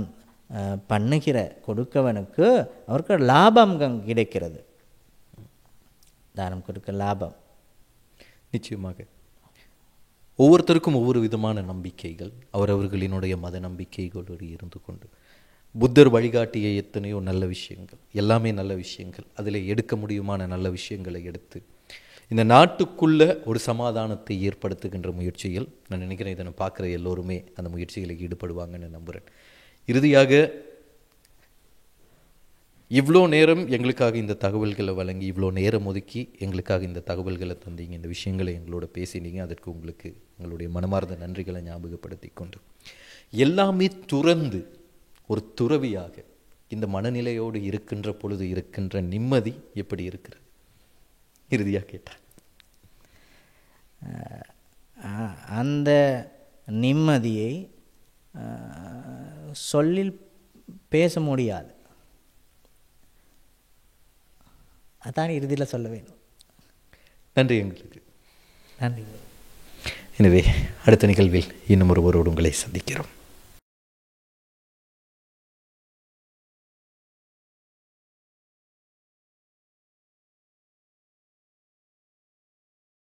பண்ணுகிற கொடுக்கவனுக்கு அவருக்கு லாபம் கிடைக்கிறது. தானம் கொடுக்க லாபம். நிச்சயமாக ஒவ்வொருத்தருக்கும் ஒவ்வொரு விதமான நம்பிக்கைகள், அவரவர்களினுடைய மத நம்பிக்கைகளோடு இருந்து கொண்டு புத்தர் வழிகாட்டிய எத்தனையோ நல்ல விஷயங்கள், எல்லாமே நல்ல விஷயங்கள், அதில் எடுக்க முடியுமான நல்ல விஷயங்களை எடுத்து இந்த நாட்டுக்குள்ள ஒரு சமாதானத்தை ஏற்படுத்துகின்ற முயற்சியில் நான் நினைக்கிறேன் இதனை பார்க்குற எல்லோருமே அந்த முயற்சிகளில் ஈடுபடுவாங்கன்னு நம்புகிறேன். இறுதியாக இவ்வளோ நேரம் எங்களுக்காக இந்த தகவல்களை வழங்கி, இவ்வளோ நேரம் ஒதுக்கி எங்களுக்காக இந்த தகவல்களை தந்தீங்க, இந்த விஷயங்களை எங்களோட பேசினீங்க. அதற்கு உங்களுக்கு எங்களுடைய மனமார்ந்த நன்றிகளை ஞாபகப்படுத்தி கொண்டு, எல்லாமே துறந்து ஒரு துறவியாக இந்த மனநிலையோடு இருக்கின்ற பொழுது இருக்கின்ற நிம்மதி எப்படி இருக்கிறது? இறுதியாக கேட்டார். அந்த நிம்மதியை சொல்லில் பேச முடியாது. அதான் இறுதியில் சொல்ல வேண்டும். நன்றி எங்களுக்கு. நன்றி. எனவே அடுத்த நிகழ்வில் இன்னும் ஒருவரோடு உங்களை சந்திக்கிறோம்.